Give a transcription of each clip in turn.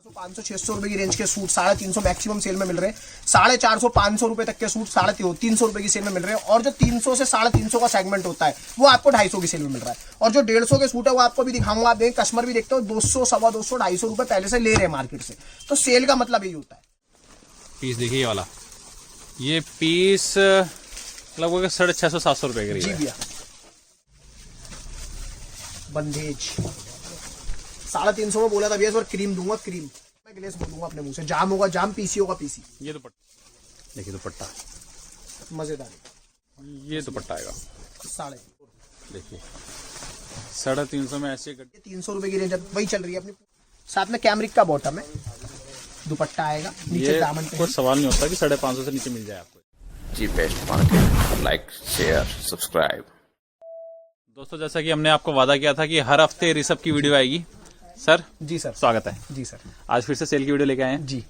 500-600 रुपए की रेंज के सूट 350 मैक्सिमम सेल में मिल रहे हैं। 450-500 रुपए तक के सूट 350 रुपए की सेल में मिल रहे हैं। और जो 300 से 350 का सेगमेंट होता है वो आपको 250 की सेल में मिल रहा है। और जो 150 के सूट है वो आपको भी दिखाऊंगा। आप देखें कस्टमर भी देखते हो 200, 250, 250 रुपए पहले से ले रहे हैं मार्केट से। तो सेल का मतलब यही होता है। पीस देखिए ये वाला, ये पीस लगभग 650-700 रुपए के। जी भैया, बंदेज 350 में बोला था भैया। इस बार क्रीम दूंगा, क्रीम मैं ग्लेस बोलूंगा अपने मुंह से। जाम होगा जाम, पीसी होगा पीसी। ये देखिए दुपट्टा मजेदार, ये दुपट्टा आएगा साढ़े देखिए 350 में ऐसे 300 रुपए की रेंज वही चल रही है अपनी। साथ में कैमरिक का बॉटम है, दुपट्टा आएगा नीचे दामन पे। कोई सवाल नहीं होता कि 550 से नीचे मिल जाए आपको। जी best market, like share subscribe. दोस्तों जैसा कि हमने आपको वादा किया था कि हर हफ्ते ऋषभ की वीडियो आएगी। सर जी सर, स्वागत है। जी सर, आज फिर से सेल की वीडियो लेके आए हैं जी।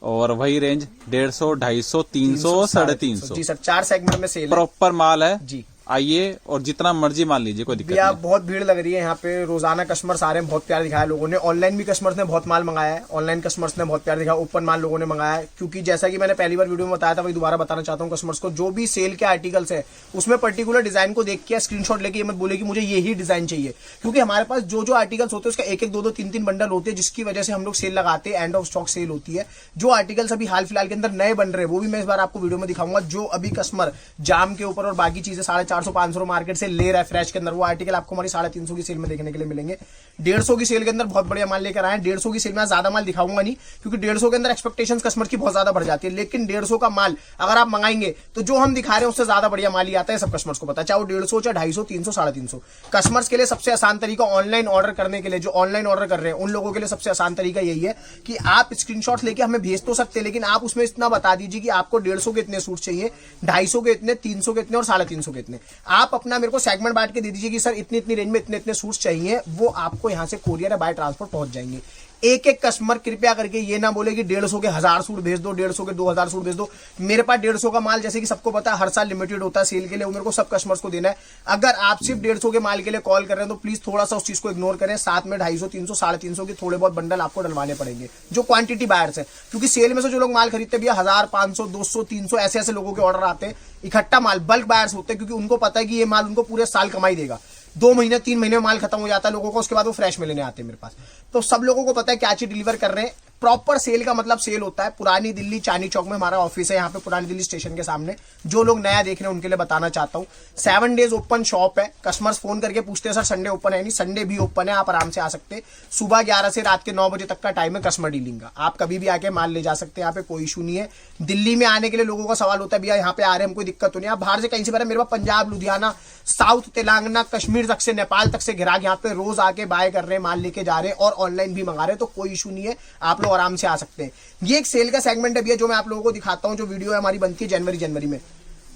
और वही रेंज 150, 250, 300, 350। जी सर, 4 सेगमेंट में सेल है। प्रॉपर माल है जी। आइए और जितना मर्जी मान लीजिए, कोई दिक्कत भैया नहीं। बहुत भीड़ लग रही है यहाँ पे। रोजाना कस्टमर्स आ रहे हैं, बहुत प्यार दिखाया लोगों ने। ऑनलाइन भी कस्टमर्स ने बहुत माल मंगाया है। ऑनलाइन कस्टमर्स ने बहुत प्यार दिखाया। ओपन माल लोगों ने मंगाया है। क्योंकि जैसा कि मैंने पहली बार वीडियो में बताया था, वही दोबारा बताना चाहता हूँ कस्टमर्स को। जो भी सेल के आर्टिकल्स है उसमें पर्टिकुलर डिजाइन को देख के स्क्रीनशॉट लेके ये मत बोले कि मुझे यही डिजाइन चाहिए। क्योंकि हमारे पास जो आर्टिकल्स होते हैं उसका 1-1, 2-2, 3-3 बंडल होते हैं, जिसकी वजह से हम लोग सेल लगाते हैं। एंड ऑफ स्टॉक सेल होती है। जो आर्टिकल्स अभी हाल फिलहाल के अंदर नए बन रहे हैं वो भी मैं इस बार आपको वीडियो में दिखाऊंगा। जो अभी कस्टमर जाम के ऊपर और बाकी चीजें 450-500 मार्केट से ले रहा है फ्रेश के अंदर, वो आर्टिकल आपको हमारी 350 की सेल में देखने के लिए मिलेंगे। 150 की सेल के अंदर बहुत बढ़िया माल लेकर आए हैं। 150 की सेल में ज्यादा माल दिखाऊंगा नहीं, क्योंकि 150 के अंदर एक्सपेक्टेशन कस्टमर की बहुत ज्यादा बढ़ जाती है। लेकिन 150 का माल अगर आप मंगाएंगे तो जो हम दिखा रहे हैं उससे ज्यादा बढ़िया माल ही आता है। सब कस्टमर्स को पता है, चाहे वो 150, चाहे 250, 300, 350। कस्टमर्स के लिए सबसे आसान तरीका ऑनलाइन ऑर्डर करने के लिए, जो ऑनलाइन ऑर्डर कर रहे हैं उन लोगों के लिए सबसे आसान तरीका यही है कि आप स्क्रीनशॉट लेके हमें भेज तो सकते हैं, लेकिन आप उसमें इतना बता दीजिए कि आपको 150 के इतने सूट चाहिए, 250 के इतने, 300 के इतने और 350 के इतने। आप अपना मेरे को सेगमेंट बांट के दे दीजिए कि सर इतनी इतनी रेंज में इतने इतने सूट्स चाहिए। वो आपको यहां से कोरियर या बाय ट्रांसपोर्ट पहुंच जाएंगे। एक एक कस्टमर कृपया करके ये ना बोले कि 150 के 1000 सूट भेज दो, 150 के 2000 सूट भेज दो। मेरे पास 150 का माल, जैसे कि सबको पता है, हर साल लिमिटेड होता है सेल के लिए। वो मेरे को सब कस्टमर्स को देना है। अगर आप सिर्फ 150 के माल के लिए कॉल कर रहे हैं तो प्लीज थोड़ा सा उस चीज को इग्नोर करें। साथ में 250, 300, 350 के थोड़े बहुत बंडल आपको डलवाने पड़ेंगे, जो क्वांटिटी बायर्स है। क्योंकि सेल में से जो लोग माल खरीदते हैं 1000, 500, 200, 300 ऐसे ऐसे लोगों के ऑर्डर आते हैं। इकट्ठा माल बल्क बायर्स होते हैं, क्योंकि उनको पता है कि ये माल उनको पूरे साल कमाई देगा। 2 महीने 3 महीने में माल खत्म हो जाता है लोगों को, उसके बाद वो फ्रेश में लेने आते हैं मेरे पास। तो सब लोगों को पता है क्या चीज डिलीवर कर रहे हैं। प्रॉपर सेल का मतलब सेल होता है। पुरानी दिल्ली चांदनी चौक में हमारा ऑफिस है, यहाँ पे पुरानी दिल्ली स्टेशन के सामने। जो लोग नया देख रहे हैं उनके लिए बताना चाहता हूँ, 7 डेज ओपन शॉप है। कस्टमर्स फोन करके पूछते हैं सर संडे ओपन है नहीं, संडे भी ओपन है। आप आराम से आ सकते हैं। सुबह 11 से रात के 9 बजे तक का टाइम है कस्टमर डीलिंग का। आप कभी भी आके माल ले जा सकते हैं, यहाँ पे कोई इशू नहीं है। दिल्ली में आने के लिए लोगों का सवाल होता है भैया यहाँ पे आ रहे हैं, कोई दिक्कत तो नहीं। आप बाहर से कहीं से मेरे पास पंजाब, लुधियाना, साउथ, तेलंगाना, कश्मीर तक से, नेपाल तक से ग्राहक यहाँ पे रोज आके बाय कर रहे हैं, माल लेके जा रहे हैं और ऑनलाइन भी मंगा रहे हैं। तो कोई इशू नहीं है, आप लोग आराम से आ सकते हैं। ये एक सेल का सेगमेंट है भैया, जो मैं आप लोगों को दिखाता हूं। जो वीडियो है हमारी बनती है जनवरी में।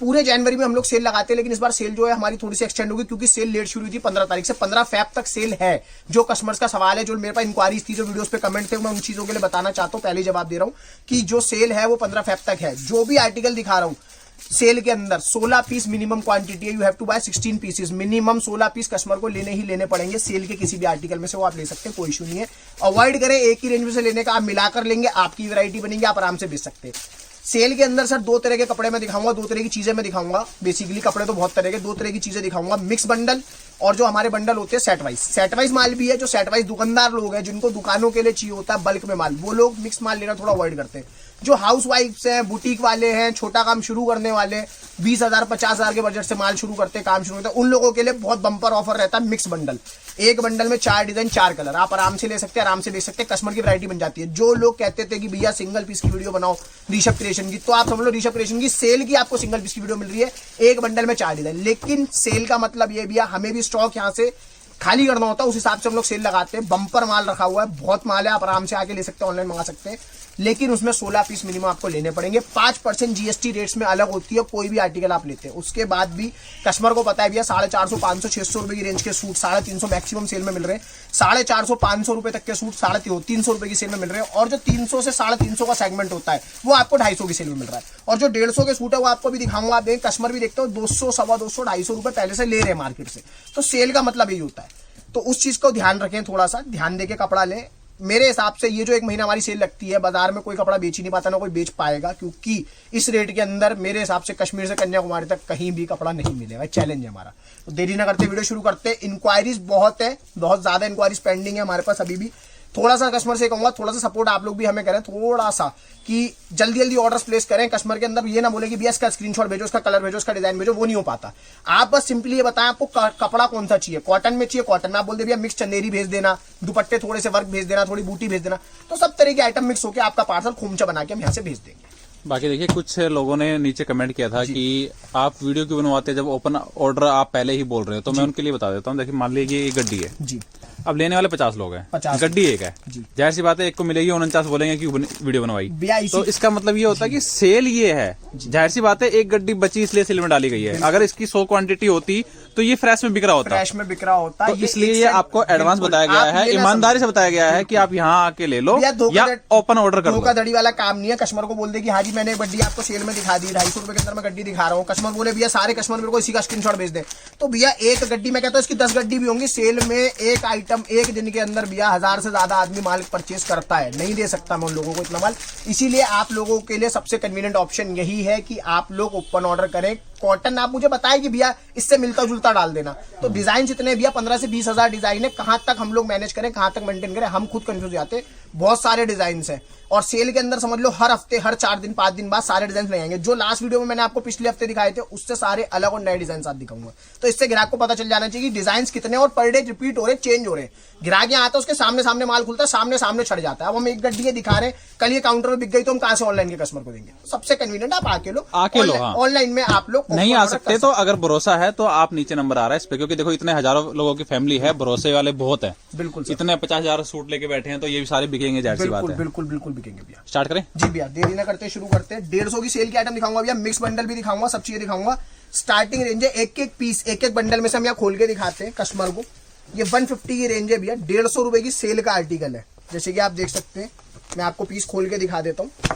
पूरे जनवरी में हम लोग सेल लगाते हैं, लेकिन इस बार सेल जो है हमारी थोड़ी सी एक्सटेंड होगी, क्योंकि सेल लेट शुरू हुई थी 15 तारीख से। 15 फेब तक सेल है। जो कस्टमर्स का सवाल है, जो मेरे पास इंक्वायरीज थी, जो वीडियोस पे कमेंट थे, मैं उन चीजों के लिए बताना चाहता हूं। पहले जवाब दे रहा हूं कि जो सेल है वो 15 फेब तक है। जो भी आर्टिकल दिखा रहा हूं सेल के अंदर 16 पीस मिनिमम क्वांटिटी है। You have to buy 16 pieces. Minimum 16 piece customer को लेने ही लेने पड़ेंगे सेल के किसी भी आर्टिकल में से। वो आप ले सकते हैं, कोई इशू नहीं है। अवॉइड करें एक ही रेंज में से लेने का। आप मिलाकर लेंगे, आपकी वैरायटी बनेगी, आप आराम से बेच सकते हैं। सेल के अंदर सर 2 तरह के कपड़े मैं दिखाऊंगा, 2 तरह की चीजें मैं दिखाऊंगा। बेसिकली कपड़े तो बहुत तरह के, 2 तरह की चीजें दिखाऊंगा। मिक्स बंडल और जो हमारे बंडल होते हैं सेट वाइज। सेट वाइज माल भी है। जो सेट वाइज दुकानदार लोग हैं, जिनको दुकानों के लिए चाहिए होता है बल्क में माल, वो लोग मिक्स माल लेना थोड़ा अवॉइड करते हैं। जो हाउस वाइफ्स हैं, बुटीक वाले हैं, छोटा काम शुरू करने वाले, 20,000 50,000 के बजट से माल शुरू करते हैं, काम शुरू करते हैं, उन लोगों के लिए बहुत बम्पर ऑफर रहता है मिक्स बंडल। एक बंडल में 4 डिजाइन, 4 कलर, आप आराम से ले सकते हैं, आराम से बेच सकते हैं। कस्टमर की वैरायटी बन जाती है। जो लोग कहते थे कि भैया सिंगल पीस की वीडियो बनाओ ऋषभ क्रिएशन की, तो आप समझ लो ऋषभ क्रिएशन की सेल की आपको सिंगल पीस की वीडियो मिल रही है, एक बंडल में 4 डिजाइन। लेकिन सेल का मतलब ये भैया हमें भी स्टॉक यहाँ से खाली करना होता है, उस हिसाब से हम लोग सेल लगाते हैं। बम्पर माल रखा हुआ है, बहुत माल है, आप आराम से आके ले सकते हैं, ऑनलाइन मंगा सकते हैं। लेकिन उसमें 16 पीस मिनिमम आपको लेने पड़ेंगे। 5% जीएसटी रेट्स में अलग होती है कोई भी आर्टिकल आप लेते हैं। उसके बाद भी कस्टमर को पता है भैया 450, 500, 600 रुपए की रेंज के सूट 350 मैक्सिमम सेल में मिल रहे हैं। 450, 500 रुपए तक के सूट 350 रुपए की सेल में मिल रहे हैं। और जो 300 से 350 का सेगमेंट होता है वो आपको 250 की सेल में मिल रहा है। और जो 150 के सूट है वो आपको भी दिखाऊंगा। आप देखें कस्टमर भी देखते हो 200, 250, 250 रुपए पहले से ले रहे हैं मार्केट से। तो सेल का मतलब यही होता है। तो उस चीज को ध्यान रखें, थोड़ा सा ध्यान देके कपड़ा लें। मेरे हिसाब से ये जो एक महीना हमारी सेल लगती है, बाजार में कोई कपड़ा बेच ही नहीं पाता, ना कोई बेच पाएगा, क्योंकि इस रेट के अंदर मेरे हिसाब से कश्मीर से कन्याकुमारी तक कहीं भी कपड़ा नहीं मिलेगा। चैलेंज है हमारा। तो देरी ना करते वीडियो शुरू करते। इंक्वायरीज बहुत है, बहुत ज्यादा इंक्वायरीज पेंडिंग है हमारे पास अभी भी। थोड़ा सा कस्टमर से कहूंगा, थोड़ा सा सपोर्ट आप लोग भी हमें करें, थोड़ा सा कि जल्दी जल्दी ऑर्डर्स प्लेस करें। कस्टमर के अंदर ये ना बोले कि भैया इसका स्क्रीनशॉट भेजो, इसका कलर भेजो, इसका डिजाइन भेजो, वो नहीं हो पाता। आप बस सिंपली ये बताएं आपको कपड़ा कौन सा चाहिए। कॉटन में चाहिए कॉटन में आप बोल दे भैया मिक्स चंदेरी भेज देना, दुपट्टे थोड़े से वर्क भेज देना, थोड़ी बूटी भेज देना, तो सब तरह के आइटम मिक्स होकर आपका पार्सल खोमचा बना के हम यहाँ से भेज देंगे। बाकी देखिए कुछ लोगों ने नीचे कमेंट किया था कि आप वीडियो क्यों बनवाते हैं जब ओपन ऑर्डर आप पहले ही बोल रहे हो, तो मैं उनके लिए बता देता हूँ। देखिए मान लीजिए ये गड्डी है जी, अब लेने वाले 50 लोग हैं, 50 गड्डी एक है, जाहिर सी बात है एक को मिलेगी 49 बोलेंगे कि वीडियो बनवाई, तो इसका मतलब ये होता है कि सेल ये है। जाहिर सी बात है एक गड्डी बची इसलिए सेल में डाली गई है। अगर इसकी 100 क्वांटिटी होती तो ये फ्रेश में बिक रहा होता, फ्रेश में बिक रहा होता। तो इसलिए ये आपको एडवांस बताया गया है, ईमानदारी से बताया गया है कि आप यहाँ आके ले लो या ओपन ऑर्डर कर लो। धोखाधड़ी वाला काम नहीं है। कस्टमर को बोल दे कि हाँ जी मैंने गड्डी आपको सेल में दिखा दी, 250 रुपए के अंदर मैं गड्डी दिखा रहा हूँ। कस्टमर बोले भैया सारे कस्टमर मेरे को इसी का स्क्रीनशॉट भेज दे, तो भैया एक गड्डी मैं कहता हूँ इसकी 10 गड्डी भी होंगी सेल में। एक आइटम एक दिन के अंदर भैया 1000 से ज्यादा आदमी माल परचेज करता है, नहीं दे सकता मैं उन लोगों को इतना माल। इसीलिए आप लोगों के लिए सबसे कन्वीनियंट ऑप्शन यही है कि आप लोग ओपन ऑर्डर करें। कॉटन आप मुझे बताएं कि भैया इससे मिलता जुलता डाल देना, तो डिजाइन इतने भैया 15 से 20 हजार डिजाइन है, कहां तक हम लोग मैनेज करें, कहां तक मेंटेन करें, हम खुद कंफ्यूज जाते। बहुत सारे डिजाइन है और सेल के अंदर समझ लो हर हफ्ते, हर 4 दिन 5 दिन बाद सारे डिजाइन नए आएंगे। जो लास्ट वीडियो में मैंने आपको पिछले हफ्ते दिखाए थे उससे सारे अलग और नए डिजाइन साथ दिखाऊंगा, तो इससे ग्राहक को पता चल जाना चाहिए कि डिजाइन कितने और पर डे रिपीट हो रहे, चेंज हो रहे। ग्राहक यहाँ आता है उसके सामने सामने माल खुलता है, सामने सामने छड़ जाता है। अब हम एक गड्डी दिखा रहे हैं, कल ये काउंटर में बिक गई तो हम कहां से ऑनलाइन के कस्टमर को देंगे। सबसे कन्वीनियंट आप आके लो, ऑनलाइन में आप लोग नहीं आ सकते तो अगर भरोसा है तो आप नीचे नंबर आ रहा है इस पे, क्योंकि देखो इतने हजारों लोगों की फैमिली है, भरोसे वाले बहुत है। बिल्कुल इतने 50,000 सूट लेके बैठे हैं तो ये भी सारे बिकेंगे, जाहिर सी बात है। बिल्कुल बिल्कुल बिकेंगे भैया। स्टार्ट करें जी भैया, देरी ना करते शुरू करते हैं। 150 की सेल की आइटम दिखाऊंगा भैया, मिक्स बंडल भी दिखाऊंगा, सब चीजें दिखाऊंगा। स्टार्टिंग रेंज है एक एक पीस, एक एक बंडल में से हम यहाँ खोल के दिखाते हैं कस्टमर को। ये 150 की रेंज है भैया, 150 रुपए की सेल का आर्टिकल है। जैसे कि आप देख सकते हैं, मैं आपको पीस खोल के दिखा देता हूँ।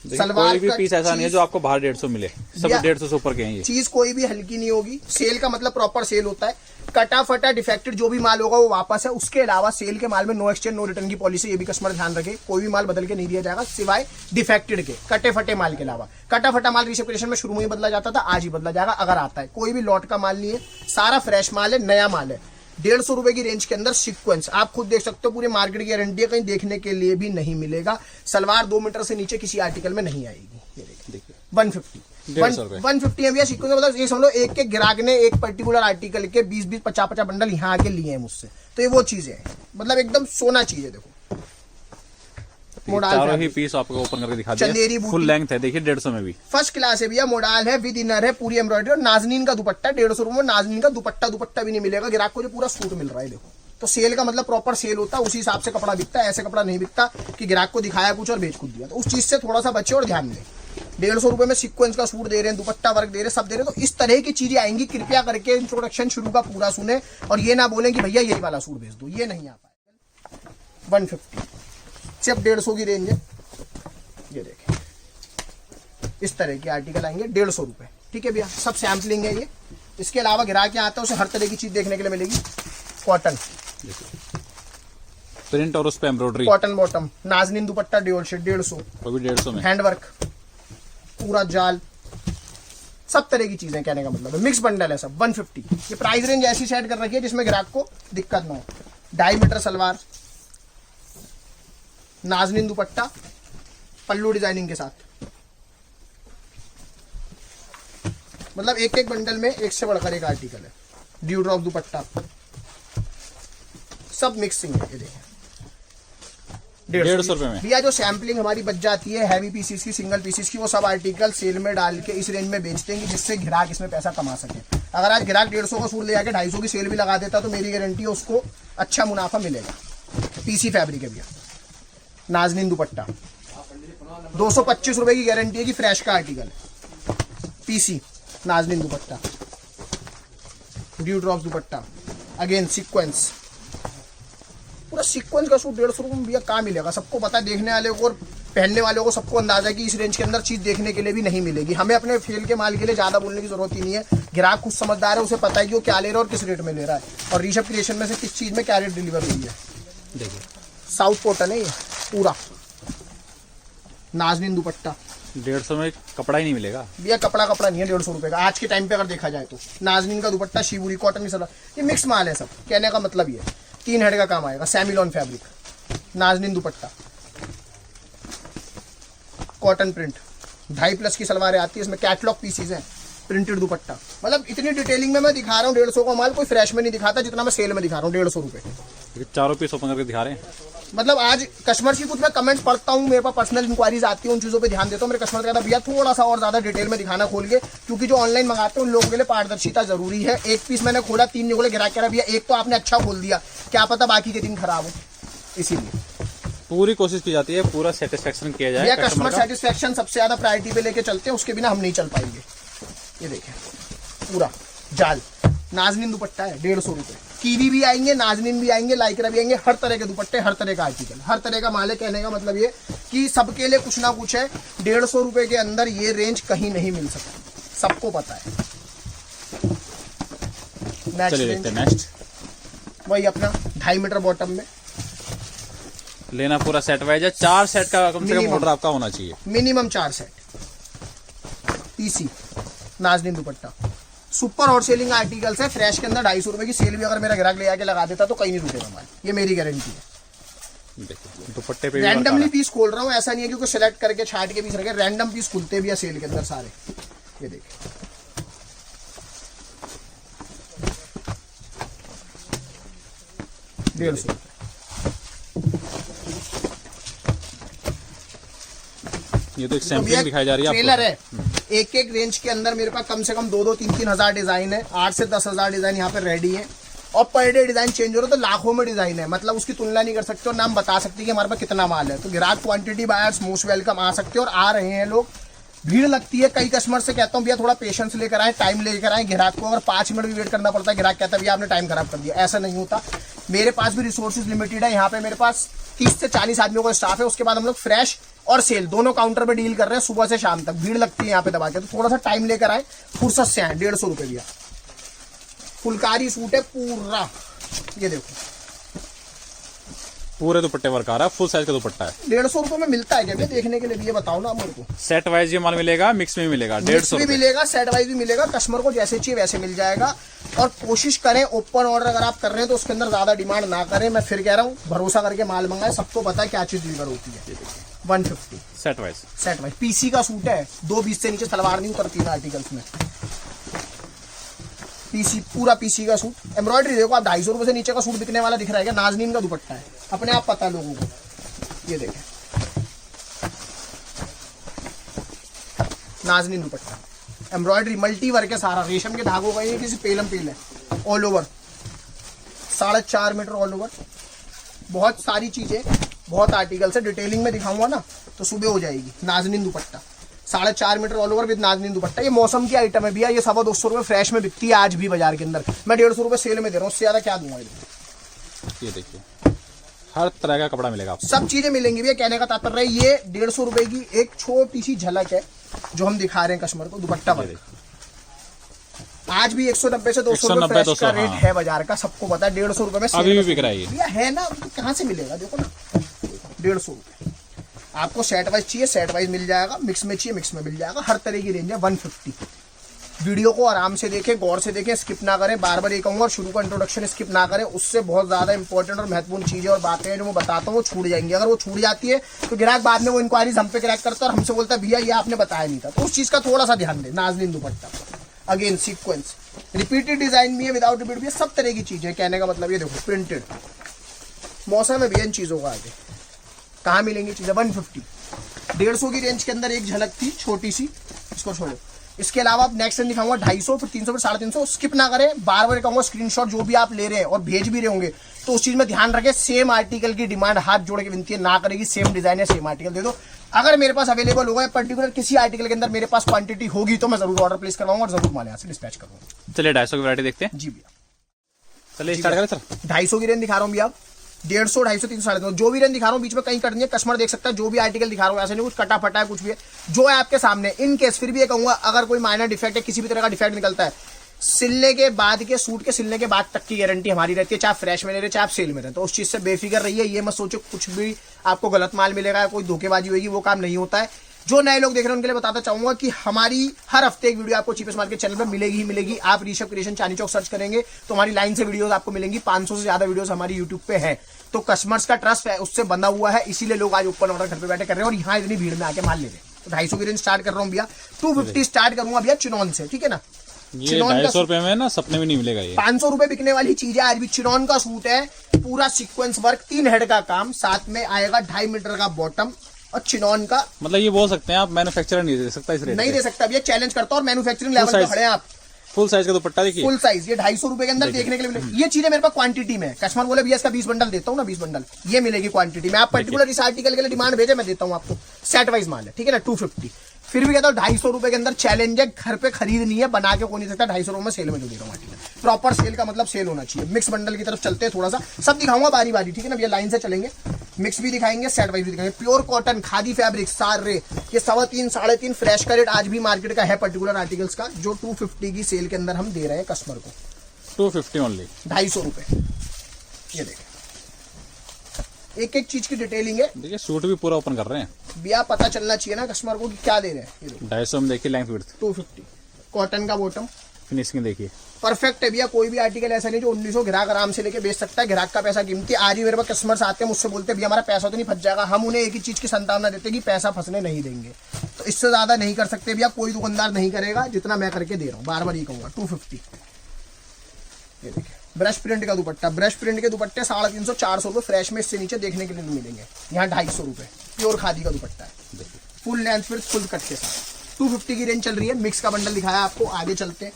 सलवार कोई भी पीस ऐसा नहीं है जो आपको बाहर 150 मिले, सब 150 से ऊपर के हैं। ये चीज कोई भी हल्की नहीं होगी। सेल का मतलब प्रॉपर सेल होता है। कटा फटा डिफेक्टेड जो भी माल होगा वो वापस है। उसके अलावा सेल के माल में नो एक्सचेंज नो रिटर्न की पॉलिसी, ये भी कस्टमर ध्यान रखे। कोई भी माल बदल के नहीं दिया जाएगा सिवाय डिफेक्टेड के, कटे फटे माल के अलावा। कटा फटा माल रिसेप्शन में शुरू में ही बदला जाता था, आज ही बदला जाएगा अगर आता है। कोई भी लॉट का माल नहीं है, सारा फ्रेश माल है, नया माल है। 150 रुपए की रेंज के अंदर सीक्वेंस आप खुद देख सकते हो, पूरे मार्केट की गारंटी है, कहीं देखने के लिए भी नहीं मिलेगा। सलवार 2 मीटर से नीचे किसी आर्टिकल में नहीं आएगी। ये देखिए 150 है भैया सीक्वेंस। मतलब ये समझ लो एक के ग्राहक ने एक पर्टिकुलर आर्टिकल के 20-20 50-50 बंडल यहाँ आके लिए हैं मुझसे, तो ये वो चीजें हैं, मतलब एकदम सोना चीज है। देखो चारों ही पीस आपको ओपन करके दिखा दिया, फुल लेंथ है, देखिए 150 में भी फर्स्ट क्लास है भैया। मोडाल है, विद इनर है, पूरी एम्ब्रॉयडरी और नाजनीन का दुपट्टा। 150 रुपए में नाजनीन का दुपट्टा भी नहीं मिलेगा ग्राहक को, जो पूरा सूट मिल रहा है। देखो तो सेल का मतलब प्रॉपर सेल होता है, उसी हिसाब से कपड़ा बिकता है। ऐसे कपड़ा नहीं बिकता कि ग्राहक को दिखाया कुछ और बेच कुछ दिया, तो उस चीज से थोड़ा सा बचे और ध्यान दें। 150 रुपए में सीक्वेंस का सूट दे रहे हैं, दुपट्टा वर्क दे रहे हैं, सब दे रहे हैं, तो इस तरह की चीजें आएंगी। कृपया करके इंट्रोडक्शन शुरू का पूरा सुने और ये ना बोलें कि भैया यही वाला सूट भेज दो, ये नहीं आ पाएगा। 150 सिर्फ 150 की रेंज है। ये देखें इस तरह के आर्टिकल आएंगे 150 रुपए, ठीक है भैया। सब सैम्पलिंग है ये। इसके अलावा ग्राहक यहाँ आता है उसे हर तरह की चीज देखने के लिए मिलेगी। कॉटन प्रिंट और उस पे embroidery, cotton bottom, nazneen dupatta 150, वो भी 150 में, हैंडवर्क, पूरा जाल, सब तरह की चीजें, कहने का मतलब है। मिक्स बंडल है सब 150। ये प्राइस रेंज ऐसी सेट कर रखी है जिसमें ग्राहक को दिक्कत ना हो। 2.5 मीटर सलवार, नाजनीन दुपट्टा, पल्लू डिजाइनिंग के साथ, मतलब एक एक बंडल में एक से बढ़कर एक आर्टिकल है। ड्यू ड्रॉप दुपट्टा, सब मिक्सिंग है। ये देखें 150 रुपए में भैया। जो सैम्पलिंग हमारी बच जाती है हैवी पीसीस की, सिंगल पीसीस की, वो सब आर्टिकल सेल में डाल के इस रेंज में बेच देंगे, जिससे ग्राहक इसमें पैसा कमा सके। अगर आज ग्राहक 150 का सूट ले जाके 250 की सेल भी लगा देता तो मेरी गारंटी है उसको अच्छा मुनाफा मिलेगा। पीसी फैब्रिक है भैया। नाजनीन दुपट्टा 225 रुपए की गारंटी है कि फ्रेश का आर्टिकल है। PC nazneen dupatta, dew drop dupatta, again sequence, पूरा सीक्वेंस का सूट 150 रुपए में भैया कहाँ मिलेगा। सबको पता है, देखने वाले को और पहनने वालों को सबको अंदाजा है कि इस रेंज के अंदर चीज देखने के लिए भी नहीं मिलेगी। हमें अपने फेल के माल के लिए ज्यादा बोलने की जरूरत ही नहीं है। ग्राहक खुद समझदार है, उसे पता है कि वो क्या ले रहा है और किस रेट में ले रहा है, और ऋषभ क्रिएशन में से किस चीज में क्या रेट डिलीवर हुई है। देखिए साउथ कॉटन है ये पूरा, नाजनीन दुपट्टा। 150 में कपड़ा ही नहीं मिलेगा भैया, कपड़ा नहीं है 150 रुपए का आज के टाइम पे अगर देखा जाए तो। नाजनीन का दुपट्टा, शिवुरी कॉटन की सलवार, ये मिक्स माल है सब। कहने का मतलब ये 3 हेड का काम आएगा, सेमिलॉन फैब्रिक, नाजनीन दुपट्टा, कॉटन प्रिंट, 2.5+ की सलवारें आती है इसमें, कैटलॉग पीसीज है, प्रिंटेड दुपट्टा। मतलब इतनी डिटेलिंग में मैं दिखा रहा हूँ 150 का माल, कोई फ्रेश में नहीं दिखाता जितना मैं सेल में दिखा रहा हूँ 150 रुपए। चारों पीस ओपन करके दिखा रहे हैं। मतलब आज कस्टमर की कुछ मैं कमेंट्स पढ़ता हूँ, मेरे पास पर्सनल इंक्वायरीज आती है, उन चीज़ों पे ध्यान देता हूँ। मेरे कस्टमर कहता है भैया थोड़ा सा और ज्यादा डिटेल में दिखाना खोल के, क्योंकि जो ऑनलाइन मंगाते हैं उन लोगों के लिए पारदर्शिता जरूरी है। एक पीस मैंने खोला, 3 नहीं खोले, गिराक कह रहा भैया एक तो आपने अच्छा खोल दिया, क्या पता बाकी के दिन खराब हो। इसीलिए पूरी कोशिश की जाती है, पूरा सेटिस्फेक्शन किया जाए। भैया कस्टमर सेटिस्फेक्शन सबसे ज्यादा प्रायोरिटी पे लेके चलते हैं, उसके बिना हम नहीं चल पाएंगे। ये देखें पूरा जाल, नाजनीन दुपट्टा है 150 रुपए। कीवी भी आएंगे, नाजनीन भी आएंगे, लाइक्रा भी आएंगे, हर तरह के दुपट्टे, हर तरह का आर्टिकल, हर तरह का माल है। कहने का मतलब ये कि सबके लिए कुछ ना कुछ है। 150 रुपए के अंदर ये रेंज कहीं नहीं मिल सकती, सबको पता है। नेक्स्ट वही अपना 2.5 मीटर बॉटम में लेना, पूरा सेट वाइज है। 4 सेट का कम से कम ऑर्डर आपका होना चाहिए, minimum 4 set. PC nazneen dupatta, super hot selling articles है। फ्रेश के अंदर 250 रुपए की सेल भी अगर मेरा ग्राहक ले आके लगा देता तो कहीं नहीं रुकेगा माल, ये मेरी गारंटी है। देखिए दुपट्टे पे रैंडमली पीस खोल रहा हूँ, ऐसा नहीं है क्योंकि सिलेक्ट करके छाट के पीस रखे, रैंडम पीस खुलते भी है सेल के अंदर सारे। ये देखिए ₹150। ये तो एक सैंपलिंग दिखाई जा रही है, ट्रेलर है। एक एक रेंज के अंदर मेरे पास कम से कम 2-2, 3-3 हजार डिजाइन है। 8 से 10 हजार डिजाइन यहाँ पे रेडी है, और पर डे डिजाइन चेंज हो रहा है तो लाखों में डिजाइन है। मतलब उसकी तुलना नहीं कर सकते और नाम बता सकती कि हमारे पास कितना माल है। तो ग्राहक क्वांटिटी बायर्स मोस्ट वेलकम, आ सकते हैं और आ रहे हैं लोग। भीड़ लगती है, कई कस्टमर से कहता हूँ भैया थोड़ा पेशेंस लेकर आए, टाइम लेकर आए। ग्राहक को अगर 5 मिनट भी वेट करना पड़ता है, ग्राहक कहता है भैया आपने टाइम खराब कर दिया, ऐसा नहीं होता। मेरे पास भी रिसोर्सेज लिमिटेड है। यहाँ पे मेरे पास 30 से 40 आदमियों का स्टाफ है। उसके बाद हम लोग फ्रेश और सेल दोनों काउंटर पे डील कर रहे हैं, सुबह से शाम तक। भीड़ लगती है यहाँ पे दबा के, तो थोड़ा सा टाइम लेकर आए, फुर्सत से आए। 150 रुपए भैया, फुलकारी सूट है पूरा। ये देखो पूरे दुपट्टे वर्क आ रहा है, फुल साइज का दुपट्टा है। 150 रुपए में मिलता है क्या भैया देखने के लिए? ये बताओ ना मेरे को। सेट वाइज ये माल मिलेगा, मिक्स में मिलेगा, 150 भी मिलेगा, सेट वाइज भी मिलेगा। कस्टमर को जैसे चाहिए वैसे मिल जाएगा। और कोशिश करें ओपन ऑर्डर अगर आप कर रहे हैं तो उसके अंदर ज्यादा डिमांड ना करें। मैं फिर कह रहा हूँ भरोसा करके माल मंगाए, सबको पता है क्या चीज डिलीवर होती है। 150 set wise, set wise. PC का सूट है, 220 से नीचे सलवार नहीं उतरती ना आर्टिकल्स में। पीसी, पूरा पीसी का सूट। एम्ब्रॉयडरी देखो आप, 250 रुपए से नीचे का सूट बिकने वाला दिख रहा है क्या? नाजनीन का दुपट्टा है, अपने आप पता है लोगों को। ये देखें nazneen dupatta, embroidery, multi work है सारा, रेशम के धागों का, ये किसी पेलम पेल है। All over 4.5 meter all over. बहुत सारी चीजें, बहुत आर्टिकल्स है। डिटेलिंग में दिखाऊंगा ना तो सुबह हो जाएगी। Nazneen dupatta 4.5 meter all over with nazneen dupatta. ये मौसम की आइटम है भैया, ये 250 रुपए फ्रेश में बिकती है आज भी बाजार के अंदर। मैं 150 रुपए सेल में दे रहा हूँ, उससे ज्यादा क्या दूंगा। ये देखिए हर तरह का कपड़ा मिलेगा आपको, सब चीजें मिलेंगी भैया। कहने का तात्पर्य ये 150 रुपए की एक छोटी सी झलक है जो हम दिखा रहे हैं कस्टमर को। दुपट्टा वर्क आज भी 190 से 200 रुपए फ्रेश का रेट है बाजार का, सबको पता है। 150 रुपए में अभी भी बिक रहा है भैया, है ना? तो कहाँ से मिलेगा? देखो ना, 150 रुपए। आपको सेट वाइज चाहिए, सेट वाइज मिल जाएगा। मिक्स में चाहिए, मिक्स में मिल जाएगा। हर तरह की रेंज है। 150। वीडियो को आराम से देखें, गौर से देखें, स्किप ना करें। बार बार ये कहूंगा, शुरू का इंट्रोडक्शन स्किप ना करें। उससे बहुत ज्यादा इंपॉर्टेंट और महत्वपूर्ण चीजें और बातें हैं जो मैं बताता हूँ वो छूट जाएंगी। अगर वो छूट जाती है तो ग्राहक बाद में वो इंक्वायरीज हम पे क्रैक करता है और हमसे बोलता है भैया ये आपने बताया नहीं था। तो उस चीज का थोड़ा सा ध्यान दें। Nazneen dupatta, again sequence, repeated design भी है, विदाउट रिपीट भी है, सब तरह की चीजें। कहने का मतलब ये देखो, प्रिंटेड। मौसम है भैया इन चीजों का। आगे कहाँ मिलेंगी चीजें? 150। 150 की रेंज के अंदर एक झलक थी छोटी सी, इसको छोड़ो। इसके अलावा आप नेक्स्ट दिखाऊंगा 250, फिर 300, फिर 350। स्किप ना करें। बार बार कहूंगा स्क्रीनशॉट जो भी आप ले रहे हैं और भेज भी रहे होंगे तो उस चीज में ध्यान रखें। सेम आर्टिकल की डिमांड हाथ जोड़ के विनती ना करेगी। सेम डिजाइन है, सेम आर्टिकल दे दो। अगर मेरे पास अवेलेबल होगा पर्टिकुलर किसी आर्टिकल के अंदर मेरे पास क्वांटिटी होगी तो मैं जरूर ऑर्डर प्लेस करवाऊंगा और जरूर माल यहाँ से डिस्पैच करूंगा। चलिए 250 की वैरायटी देखते हैं। जी भैया, चलिए स्टार्ट करें सर। 250 की रेंज दिखा रहा हूँ भैया। 150, 250, 300, 350 जो भी रेंज दिखा रहा हूँ, बीच में कहीं कट नहीं है। कस्टमर देख सकता है जो भी आर्टिकल दिखा रहा हूँ, ऐसे नहीं कुछ कटा फटा है, कुछ भी है जो है आपके सामने। इन केस फिर भी ये कहूंगा, अगर कोई माइनर डिफेक्ट है, किसी भी तरह का डिफेक्ट निकलता है, सिलने के बाद के सूट के सिलने के बाद तक की गारंटी हमारी रहती है, चाहे फ्रेश में ले रहे चाहे आप सेल में रहे। तो उस चीज से बेफिक्र रहिए, ये मत सोचो कुछ भी आपको गलत माल मिलेगा, कोई धोखेबाजी होगी, वो काम नहीं होता है। जो नए लोग देख रहे हैं उनके लिए बताना चाहूंगा कि हमारी हर हफ्ते एक वीडियो आपको चीपेस्ट मार्केट चैनल पर मिलेगी ही मिलेगी। आप ऋषभ क्रिएशन चांदनी चौक सर्च करेंगे तो हमारी लाइन से वीडियोस आपको मिलेंगी। 500 से ज्यादा वीडियोस हमारी यूट्यूब पे है। तो कस्टमर्स का ट्रस्ट है उससे बंधा हुआ है, इसीलिए लोग आज ओपन ऑर्डर घर पे बैठे कर रहे हैं और यहाँ इतनी भीड़ में आके माल ले रहे हैं। तो 250 की रेंज स्टार्ट कर रहा हूँ भैया, 250 स्टार्ट करूंगा भैया चिनॉन से, ठीक है ना। ये 250 रुपए में ना सपने में नहीं मिलेगा, ये 500 रुपए बिकने वाली चीज है। आज भी चिनॉन का सूट है, पूरा सीक्वेंस वर्क, 3 हेड का काम, साथ में आएगा 2.5 मीटर का बॉटम और चिनॉन का। मतलब ये बोल सकते हैं आप मैन्युफैक्चरर नहीं दे सकता इस रेट नहीं दे सकता भैया, चैलेंज करता और मैन्युफैक्चरिंग लेवल पे खड़े हैं आप। फुल साइज का दुपट्टा देखिए, फुल साइज, ये 250 रुपए के अंदर देखने के लिए मिलेगी। ये चीजें मेरे पास क्वांटिटी में है। कस्टमर बोले भैया इसका 20 बंडल देता हूँ ना, 20 बंडल ये मिलेगी क्वांटिटी में। आप पर्टिकुलर इस आर्टिकल के लिए डिमांड भेजे, मैं देता हूँ आपको सेट वाइज माल है, ठीक है ना। 250 फिर भी कहता हूँ 250 रुपए के अंदर चैलेंज है, घर पे खरीदनी है, बना के कोई नहीं सकता। 250 रुपए में सेल में जो दे रहा हूँ आर्टिकल, प्रॉपर सेल का मतलब सेल होना चाहिए। मिक्स बंडल की तरफ चलते हैं थोड़ा सा, सब दिखाऊंगा बारी बारी, ठीक है ना भैया। लाइन से चलेंगे, मिक्स भी दिखाएंगे, सेट वाइज भी दिखाएंगे। प्योर कॉटन खादी फैब्रिक सारे, ये 3.25 3.5 फ्रेश का रेट आज भी मार्केट का है पर्टिकुलर आर्टिकल्स का, जो 250 की सेल के अंदर हम दे रहे हैं कस्टमर को। 250 ओनली, 250 रुपए। ये देखें, एक एक चीज की डिटेलिंग है। देखिए सूट भी पूरा ओपन कर रहे हैं भैया, पता चलना चाहिए ना कस्टमर को कि क्या दे रहे हैं। ये देखो 250 में देखिए, लेंथ विड्थ 250, कॉटन का बॉटम, फिनिशिंग देखिए परफेक्ट है भैया। कोई भी आर्टिकल ऐसा नहीं जो 1900 ग्राहक आराम से लेके बेच सकता है। ग्राहक का पैसा कीमती। आज ही मेरे पास कस्टमर्स आते हैं, मुझसे बोलते हैं भैया हमारा पैसा तो नहीं फंस जाएगा। हम उन्हें एक ही चीज की संभावना देते हैं कि पैसा फंसने नहीं देंगे। तो इससे ज्यादा नहीं कर सकते भैया, कोई दुकानदार नहीं करेगा जितना मैं करके दे रहा हूँ। बार बार ये कहूंगा 250। ये देखिए ब्रश प्रिंट का दुपट्टा, ब्रश प्रिंट के दुपट्टे 350 400 रुपए फ्रेश में इससे नीचे देखने के लिए नहीं मिलेंगे। यहाँ 250 रुपए प्योर खादी का दुपट्टा है, फुल लेंथ फिर फुल कट के साथ। 250 की रेंज चल रही है। मिक्स का बंडल दिखाया आपको, आगे चलते हैं।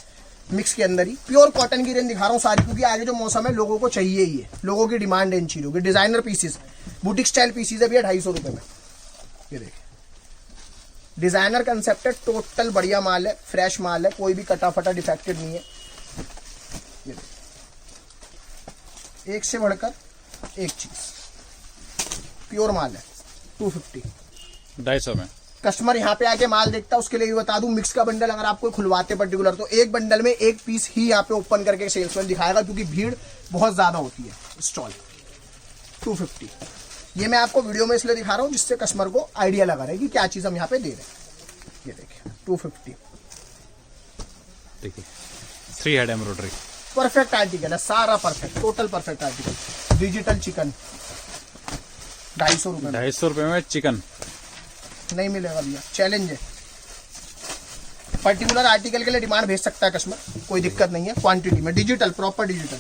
मिक्स के अंदर ही प्योर कॉटन की रेंज दिखा रहा हूँ सारी, क्योंकि आगे जो मौसम है लोगों को चाहिए ही है, लोगों की डिमांड है इन चीजों की। Designer pieces, boutique style pieces है भैया 250 रुपए में। ये देखिए डिजाइनर कंसेप्ट है, टोटल बढ़िया माल है, फ्रेश माल है, कोई भी कटा फटा डिफेक्टेड नहीं है। ये देखिए एक से बढ़कर एक चीज, प्योर माल है। 250, 250 में कस्टमर यहाँ पे आके माल देखता है, उसके लिए भी बता दूं, मिक्स का बंडल अगर आपको खुलवाते पर्टिकुलर तो एक बंडल में एक पीस ही यहाँ पे ओपन करके सेल्समैन दिखाएगा, क्योंकि भीड़ बहुत ज्यादा होती है स्टॉल। 250 ये मैं आपको वीडियो में इसलिए दिखा रहा हूँ जिससे कस्टमर को आइडिया लगा रहे कि क्या चीज हम यहाँ पे दे रहे हैं। ये देखिए 250, देखिए 3 हेड एम्ब्रॉयडरी, परफेक्ट आर्टिकल है, सारा perfect, total perfect article. Digital chicken 250 रुपए में। 250 रुपए में चिकन नहीं मिलेगा भैया, चैलेंज है। पर्टिकुलर आर्टिकल के लिए डिमांड भेज सकता है कस्टमर, कोई दिक्कत नहीं है। क्वांटिटी में digital, proper digital,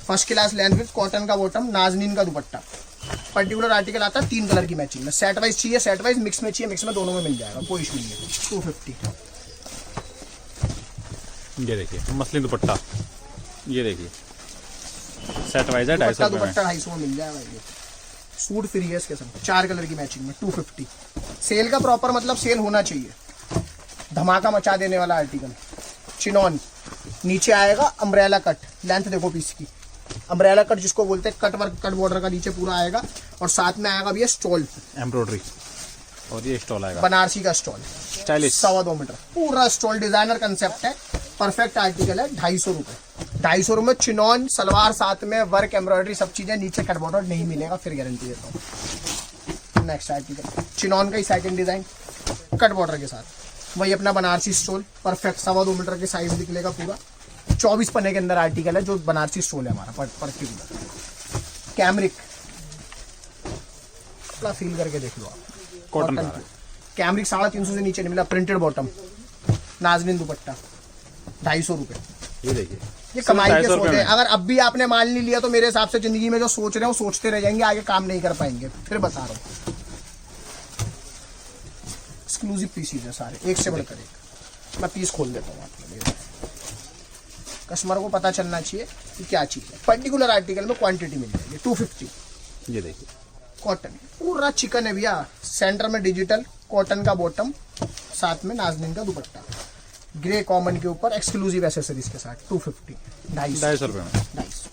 first class length width, cotton का बॉटम, नाजनीन का दुपट्टा। पर्टिकुलर आर्टिकल आता है 3 कलर की मैचिंग में। सेट वाइज चाहिए सेट वाइज, मिक्स में चाहिए मिक्स में, दोनों में मिल जाएगा, कोई इशू नहीं है। 250। ये देखिए मसलिन दुपट्टा, ये देखिए सेट वाइज है 250 रुपए में। दुपट्टा 250 में मिल जाएगा। ये सूट फ्री है इसके संग, 4 कलर की मैचिंग में। 250 सेल का प्रॉपर मतलब सेल होना चाहिए, धमाका मचा देने वाला आर्टिकल। चिनॉन, नीचे आएगा अम्ब्रेला कट, लेंथ देखो पीस की, अम्ब्रेला कट जिसको बोलते हैं, कट वर्क, कट बॉर्डर का नीचे पूरा आएगा, और साथ में आएगा भैया स्टॉल एम्ब्रॉयडरी, और ये स्टॉल आएगा बनारसी का स्टॉल, स्टाइलिश 2.25 मीटर पूरा स्टॉल, डिजाइनर कंसेप्ट है, परफेक्ट आर्टिकल है। 250 रुपए, 250 रुपए चिनॉन सलवार, साथ में वर्क एम्ब्रॉयडरी सब चीजें, नीचे कट बॉर्डर नहीं मिलेगा, फिर गारंटी देता हूँ। नेक्स्ट आर्टिकल चिनॉन का ही सेकंड डिजाइन, कट बॉर्डर के साथ, वही अपना बनारसी स्टोल, परफेक्ट 2.25 मीटर के साइज निकलेगा पूरा। 24 पन्ने के अंदर आर्टिकल है, जो बनारसी स्टोल है हमारा पर्टिकुलर। कैमरिक, थोड़ा फील करके देख लो आप, कॉटन का कैमरिक 350 से नीचे नहीं मिला, प्रिंटेड बॉटम, नाजनीन दुपट्टा, 250 रुपए। ये देखिए ये कमाई के सोच में। है। अगर अब भी आपने माल नहीं लिया तो मेरे हिसाब से जिंदगी में जो सोच रहे हो सोचते रह जाएंगे, आगे काम नहीं कर पाएंगे। फिर बता रहा हूँ, एक्सक्लूसिव पीसीज है सारे, एक से बढ़कर एक। मैं पीस खोल देता हूँ आपके लिए, कस्टमर को पता चलना चाहिए कि क्या चीज है। पर्टिकुलर आर्टिकल में क्वांटिटी मिल जाएगी। 250, ये देखिए कॉटन पूरा चिकन है भैया, सेंटर में डिजिटल, कॉटन का बॉटम, साथ में नाजनीन का दुपट्टा, ग्रे कॉमन के ऊपर एक्सक्लूसिव एसेसरीज के साथ। 250, 250 रुपए में। 250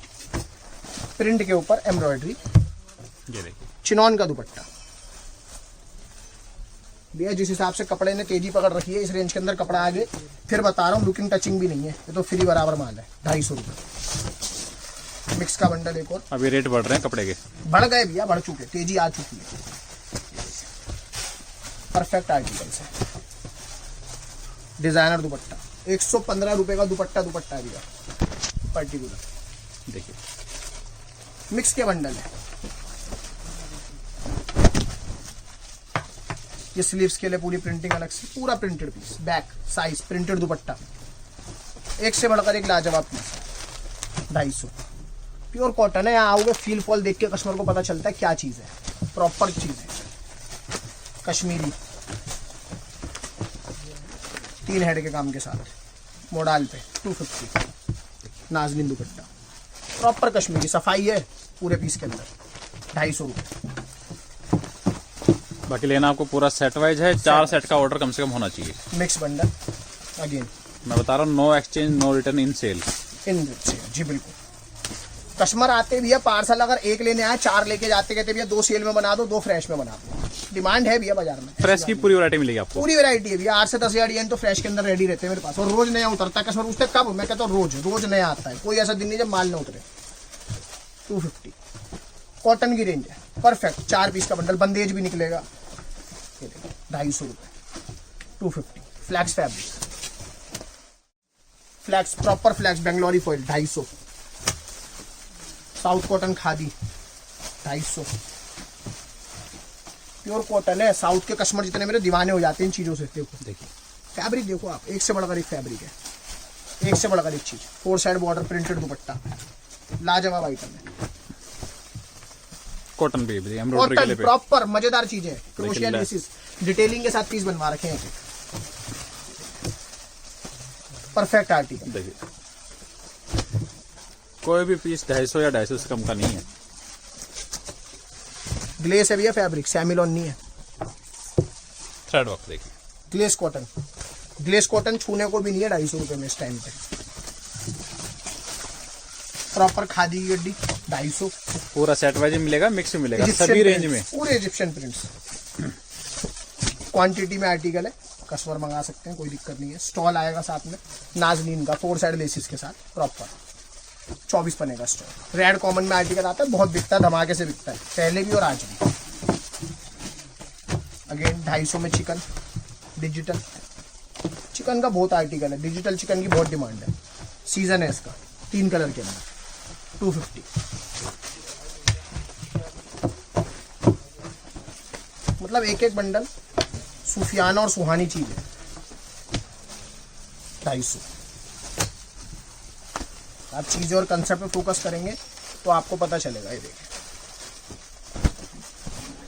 प्रिंट के ऊपर एम्ब्रॉयडरी, ये देखिए चिनॉन का दुपट्टा, भैया जिस हिसाब से कपड़े ने तेजी पकड़ रखी है, इस रेंज के अंदर कपड़ा आगे फिर बता रहा हूँ, लुकिंग टचिंग भी नहीं है, ये तो फ्री बराबर माल है। 250 रुपये मिक्स का बंडल एक और। अभी रेट बढ़ रहे हैं कपड़े के, बढ़ गए भैया, बढ़ चुके, तेजी आ चुकी है। परफेक्ट आर्टिकल्स है। डिजाइनर दुपट्टा 115 रुपए का दुपट्टा है भैया, पर्टिकुलर देखिए मिक्स के बंडल है। ये स्लीव्स के लिए पूरी प्रिंटिंग अलग से, पूरा printed piece, back size printed dupatta, एक से बढ़कर एक लाजवाब पीस। 250 प्योर कॉटन है। यहाँ आओगे फील फॉल देख के कस्टमर को पता चलता है क्या चीज़ है, प्रॉपर चीज़ है। कश्मीरी 3 हेड के काम के साथ मोडाल पे 250 नाजनीन दुपट्टा, प्रॉपर कश्मीरी, सफाई है पूरे पीस के अंदर। 250 रुपये। बाकी लेना आपको पूरा सेट वाइज है, 4 सेट का ऑर्डर कम से कम होना चाहिए। मिक्स बंडल अगेन मैं बता रहा हूँ, नो एक्सचेंज नो रिटर्न इन सेल। जी बिल्कुल। कस्टमर आते भैया पार्सल अगर एक लेने आए 4 लेके जाते, कहते भैया 2 सेल में बना दो, 2 फ्रेश में बना दो। डिमांड है भैया बाजार में, फ्रेश की पूरी वैरायटी मिलेगी आपको। पूरी वैरायटी है भैया। 8 से 10 डिजाइन तो फ्रेश के अंदर रेडी रहते हैं मेरे पास, और रोज नया उतरता है। कस्टमर पूछते कब, मैं कहता हूँ रोज नया आता है, कोई ऐसा दिन नहीं जब माल ना उतरे। 250 कॉटन की रेंज है, परफेक्ट। 4 पीस का बंडल, बंदेज भी निकलेगा। 250 रुपये 250। Flex fabric, flex proper flex बेंगलोरी foil 250। South cotton khadi 250। Pure cotton है। साउथ के कस्टमर जितने मेरे दीवाने हो जाते हैं इन चीजों से। देखो देखिए फैब्रिक देखो आप, एक से बढ़कर एक फैब्रिक है, एक से बढ़कर एक चीज। 4 साइड बॉर्डर प्रिंटेड दुपट्टा, लाजवाब आइटम है। कॉटन पे एम्ब्रॉयडरी के लिए प्रॉपर मजेदार चीजें, क्रोशिया लेसिस डिटेलिंग के साथ पीस बनवा रखे हैं। Perfect article. देखिए कोई भी पीस 250 या 250 से कम का नहीं है। ग्लेस है भैया, फैब्रिक सेमिलॉन नहीं है। थ्रेड वर्क देखिए, ग्लेस कॉटन, ग्लेस कॉटन छूने को भी नहीं है 250 रुपए में इस टाइम पे। प्रॉपर खादी की गड्डी 250। पूरा सेट वाइज मिलेगा, मिक्स में मिलेगा सभी रेंज में। पूरे इजिप्शियन प्रिंट्स, क्वांटिटी में आर्टिकल है, कस्टमर मंगा सकते हैं, कोई दिक्कत नहीं है। स्टॉल आएगा साथ में नाजनीन का 4 साइड लेसिस के साथ, प्रॉपर 24 पने का स्टॉल। रेड कॉमन में आर्टिकल आता है, बहुत बिकता है, धमाके से बिकता है, पहले भी और आज भी। अगेन 250 में चिकन, डिजिटल चिकन का बहुत आर्टिकल है, डिजिटल चिकन की बहुत डिमांड है, सीजन है इसका। 3 कलर के अंदर 250। मतलब एक एक बंडल सूफियाना और सुहानी चीज है। 250। आप चीजें और कंसेप्ट पे फोकस करेंगे तो आपको पता चलेगा। ये देखिए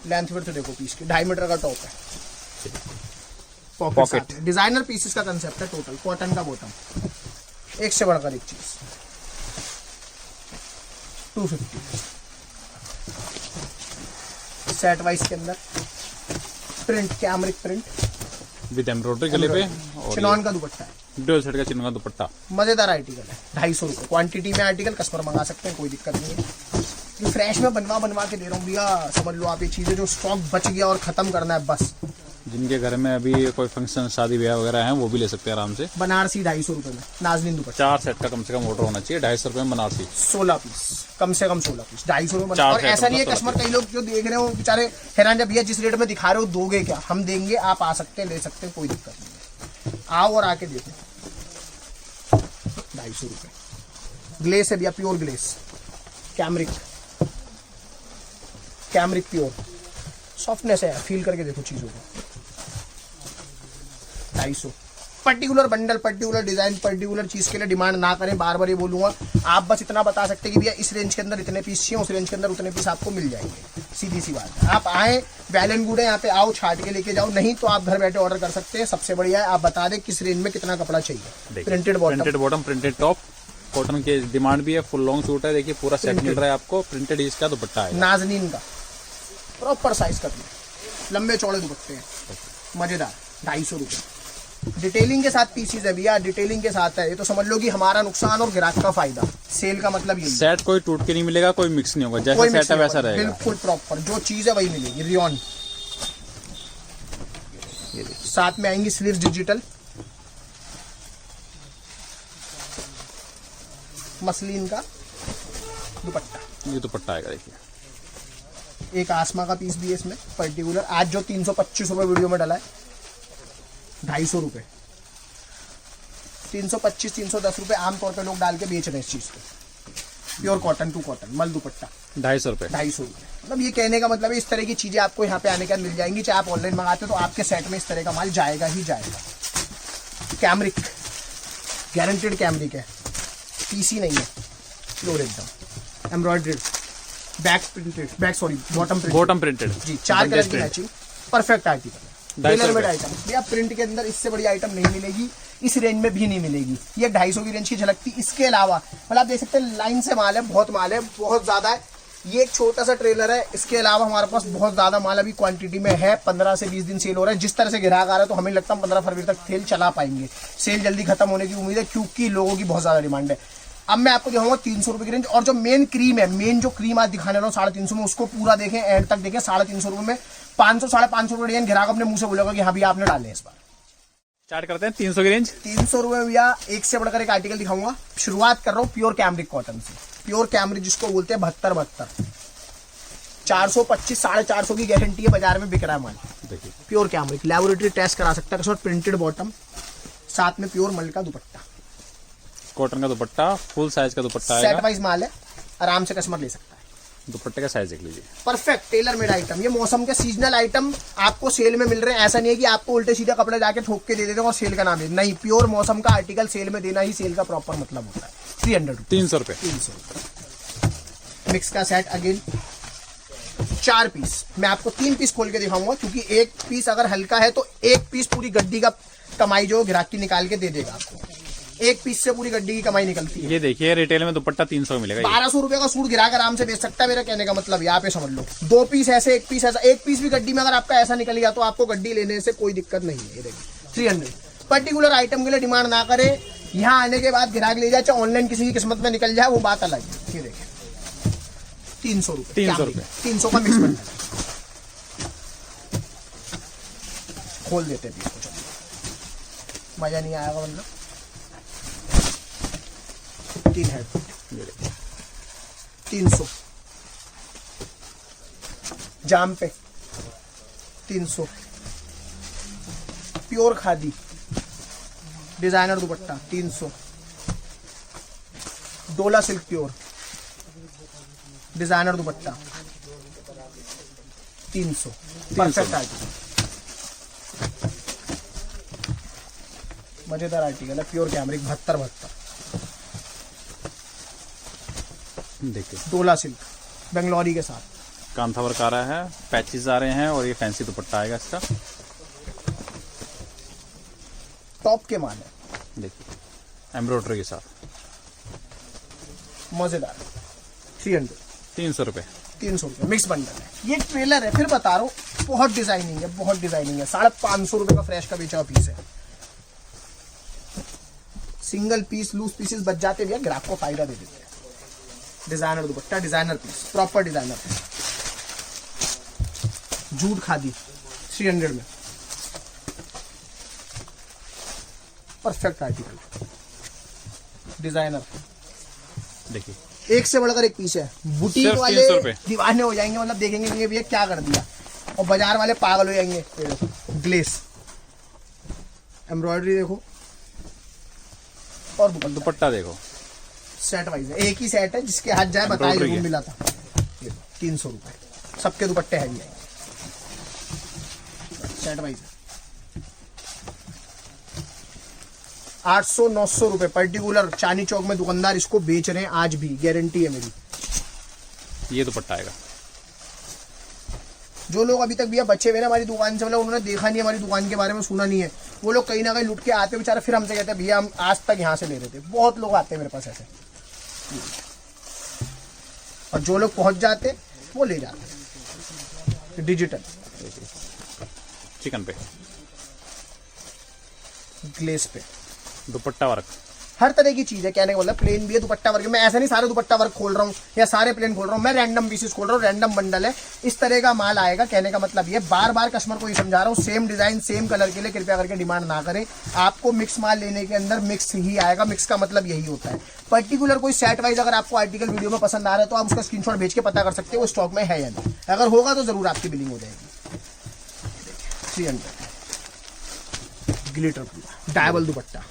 लेंथ फिर तो देखो पीस की, 2.5 मीटर का टॉप है, पॉकेट डिजाइनर पीसेस का कंसेप्ट है। टोटल कॉटन का बॉटम, एक से बढ़कर एक चीज। 250 सेट वाइज के अंदर print, cambric print with embroidery गले पे, और चिनॉन का दुपट्टा है, डबल सेट का चिनॉन का दुपट्टा। मजेदार आर्टिकल है। 250 रुपये क्वांटिटी में आर्टिकल, कस्टमर मंगा सकते हैं, कोई दिक्कत नहीं है। ये फ्रेश में बनवा के दे रहा हूँ भैया, समझ लो आप। ये चीजें जो स्टॉक बच गया और खत्म करना है बस। जिनके घर में अभी कोई फंक्शन शादी ब्याह वगैरह है वो भी ले सकते हैं आराम से। बनारसी 250 रुपये में नाजनीन दुपट्टा, 4 सेट का कम से कम ऑर्डर होना चाहिए। 250 रुपये में बनारसी 16 पीस, कम से कम 16 पीस 250 रुपये। 4 और सेट ऐसा नहीं है, मतलब कस्टमर कई लोग जो देख रहे हो बेचारे हैरान, जब भैया जिस रेट में दिखा रहे हो दोगे क्या? हम देंगे, आप आ सकते हैं, ले सकते हैं, कोई दिक्कत नहीं है। आओ और आके देखो। 250 रुपये। ग्लेस है भैया, pure glace, cambric pure softness है, फील करके देखो चीजों को। 250। Particular bundle, particular design, particular चीज के लिए डिमांड ना करें, बार बार ये बोलूंगा। आप बस इतना बता सकते हैं कि भैया इस रेंज के अंदर इतने पीस चाहिए, उस रेंज के अंदर उतने पीस आपको मिल जाएंगे। सीधी सी बात है। आप आए, वेल एंड गुड है, यहाँ पे आओ, छाट के लेके जाओ, नहीं तो आप घर बैठे ऑर्डर कर सकते हैं। सबसे बढ़िया है आप बता दें किस रेंज में कितना कपड़ा चाहिए। Printed bottom, printed top, cotton की डिमांड भी है, फुल लॉन्ग सूट है। देखिए पूरा सेट मिल रहा है आपको, प्रिंटेड इसका दुपट्टा है, नाजनीन का प्रॉपर साइज का, लंबे चौड़े दुपट्टे हैं, मजेदार। 250 रुपये। डिटेलिंग के साथ पीसीज है भैया, डिटेलिंग के साथ है। ये तो समझ लो कि हमारा नुकसान और ग्राहक का फायदा। सेल का मतलब ये सेट कोई टूट के नहीं मिलेगा, कोई मिक्स नहीं होगा, जैसा सेट है वैसा रहेगा। बिल्कुल प्रॉपर जो चीज है वही मिलेगी। रियॉन ये देखिए, साथ में आएंगी स्लीव्स डिजिटल, मसलिन का दुपट्टा, ये दुपट्टा आएगा। देखिए एक आसमा का पीस भी है इसमें पर्टिकुलर। आज जो 325 रुपए वीडियो में डाला है, 250 रुपए, 325 310 रुपए आमतौर पे लोग डाल के बेच रहे हैं इस चीज को। प्योर कॉटन टू कॉटन मल दुपट्टा 250 रुपए। 250 रुपए। मतलब ये कहने का मतलब है इस तरह की चीजें आपको यहाँ पे आने के बाद मिल जाएंगी। चाहे आप ऑनलाइन मंगाते हो तो आपके सेट में इस तरह का माल जाएगा ही जाएगा। कैमरिक, गारंटेड कैमरिक है, पीसी नहीं है, प्योर एकदम embroidered, back printed, back sorry bottom printed, bottom printed जी 4 कलर की matching, perfect article, 250 tailor made रुपए। आइटम। भैया प्रिंट के अंदर इससे बड़ी आइटम नहीं मिलेगी, इस रेंज में भी नहीं मिलेगी। ये 250 की रेंज की झलकती। इसके अलावा मतलब आप देख सकते हैं लाइन से माल है, बहुत माल है, बहुत ज्यादा है। ये एक छोटा सा ट्रेलर है, इसके अलावा हमारे पास बहुत ज्यादा माल अभी क्वांटिटी में है। 15 से 20 दिन सेल हो रहा है। जिस तरह से ग्राहक आ रहा है तो हमें लगता है 15 फरवरी तक सेल चला पाएंगे। सेल जल्दी खत्म होने की उम्मीद है क्योंकि लोगों की बहुत ज्यादा डिमांड है। अब मैं आपको दिखाऊंगा 300 रुपए की रेंज। और जो मेन क्रीम है, मेन जो क्रीम आज दिखाने रहा हूँ 350 में, उसको पूरा देखें, एंड तक देखें। 350 रुपए में 500 550 रुपए डिजाइन ग्राहक अपने मुंह से बोलेगा कि हाँ भैया आपने डाले इस बार। स्टार्ट करते हैं 300 की रेंज। 300 रुपए भैया एक से बढ़कर एक आर्टिकल दिखाऊंगा। शुरुआत कर रहा हूँ प्योर कैमरिक कॉटन से। प्योर कैमरिक जिसको बोलते हैं 72 425 450 की गारंटी है, बाजार में बिक रहा है माल। देखिए प्योर कैमरिक, लैबोरेटरी टेस्ट करा सकता है। प्रिंटेड बॉटम, साथ में प्योर मल का दुपट्टा, कॉटन का दुपट्टा, फुल साइज का दुपट्टा सेट आएगा। वाइज माल है, आराम से कस्टमर ले सकता है। दुपट्टे का साइज देख लीजिए। Perfect tailor made item. ये मौसम के सीजनल आइटम आपको सेल में मिल रहे हैं। ऐसा नहीं है कि आपको उल्टे सीधे कपड़े जाके ठोक के दे देते हैं और सेल का नाम है, नहीं। प्योर मौसम का आर्टिकल सेल में देना ही सेल का प्रॉपर मतलब होता है। 300 रुपए। 300 रुपए। मिक्स का सेट अगेन 4 पीस। मैं आपको 3 पीस खोल के दिखाऊंगा क्योंकि एक पीस अगर हल्का है तो एक पीस पूरी गड्डी का कमाई जो ग्राहक की निकाल के दे देगा आपको। एक पीस से पूरी गड्डी की कमाई निकलती है। ये देखिए रिटेल में दुपट्टा 300 में मिलेगा। 1200 रुपए का सूट ग्राहक आराम से बेच सकता है। मेरा कहने का मतलब यहाँ पे समझ लो, 2 पीस ऐसे, एक पीस ऐसा। एक पीस भी गड्डी में अगर आपका ऐसा निकल गया तो आपको गड्डी लेने से कोई दिक्कत नहीं है। ये देखिए 300। पर्टिकुलर आइटम के लिए डिमांड ना करे, यहाँ आने के बाद ग्राहक ले जाए, चाहे ऑनलाइन किसी की किस्मत में निकल जाए, वो बात अलग है। ये देखिए 300 रुपए। 300 रुपए। 300 का मिक्स बनता है। खोल देते हैं पीस को, चलिए। मजा नहीं आएगा मतलब। 3 है 300 जाम पे 300। प्योर खादी डिजाइनर दुपट्टा 300। डोला सिल्क प्योर डिजाइनर दुपट्टा 300। परफेक्ट आर्टिकल, मजेदार आर्टिकल है। प्योर कैमरिक 72 देखिए डोला सिल्क बेंगलोरी के साथ कांथा वर्क आ रहा है, पैचेस आ रहे हैं और ये फैंसी दुपट्टा आएगा इसका। टॉप के माल है। देखिए एम्ब्रॉयडरी के साथ मजेदार 300। 300 रुपए। 300 रुपये मिक्स बंडल है। ये ट्रेलर है, फिर बता रहा हूँ, बहुत डिजाइनिंग है, बहुत डिजाइनिंग है। 550 रुपए का फ्रेश का बेचा हुआ पीस है। सिंगल पीस लूज पीसेस बच जाते भैया, ग्राहक को फायदा दे देते हैं। Designer dupatta, designer piece, proper designer piece. Jute khadi 300 में। Perfect article designer. देखिए एक से बढ़कर एक पीस है। बुटीक सिर्फ वाले 300 रुपए। दीवाने हो जाएंगे, मतलब देखेंगे कि भैया क्या कर दिया, और बाजार वाले पागल हो जाएंगे। ग्लेस एम्ब्रॉयडरी देखो, और दुपट्टा देखो, सेट वाइज है। एक ही सेट है, जिसके हाथ जाए बताइए Embroidery रूम है। मिला था। 300 रुपए सबके दुपट्टे हैवी आएंगे, सेट वाइज है। 800 900 रुपए पर्टिकुलर चांदनी चौक में दुकानदार इसको बेच रहे हैं आज भी, गारंटी है मेरी। ये दुपट्टा आएगा। जो लोग अभी तक भैया बचे हुए ना हमारी दुकान से, मतलब उन्होंने देखा नहीं, हमारी दुकान के बारे में सुना नहीं है, वो लोग कहीं ना कहीं लुट के आते बेचारे, फिर हमसे कहते हैं भैया हम आज तक यहाँ से ले रहे थे। बहुत लोग आते हैं मेरे पास ऐसे, और जो लोग पहुंच जाते वो ले जाते। डिजिटल चिकन पे ग्लेस पे दुपट्टा वर्क, हर तरह की चीज है, कहने का मतलब प्लेन भी है, दुपट्टा वर्क। मैं ऐसा नहीं सारे दुपट्टा वर्क खोल रहा हूँ या सारे प्लेन खोल रहा हूँ, मैं रैंडम पीसेस खोल रहा हूँ, रैंडम बंडल है, इस तरह का माल आएगा। कहने का मतलब ये बार बार कस्टमर को ये समझा रहा हूँ, सेम डिजाइन सेम कलर के लिए कृपया करके डिमांड ना करें। आपको मिक्स माल लेने के अंदर मिक्स ही आएगा, मिक्स का मतलब यही होता है। पर्टिकुलर कोई सेट वाइज अगर आपको आर्टिकल वीडियो में पसंद आ रहा है तो आप उसका स्क्रीनशॉट भेज के पता कर सकते हो वो स्टॉक में है या नहीं, अगर होगा तो जरूर आपकी बिलिंग हो जाएगी। 300 ग्लिटर पूरा डायबल दुपट्टा,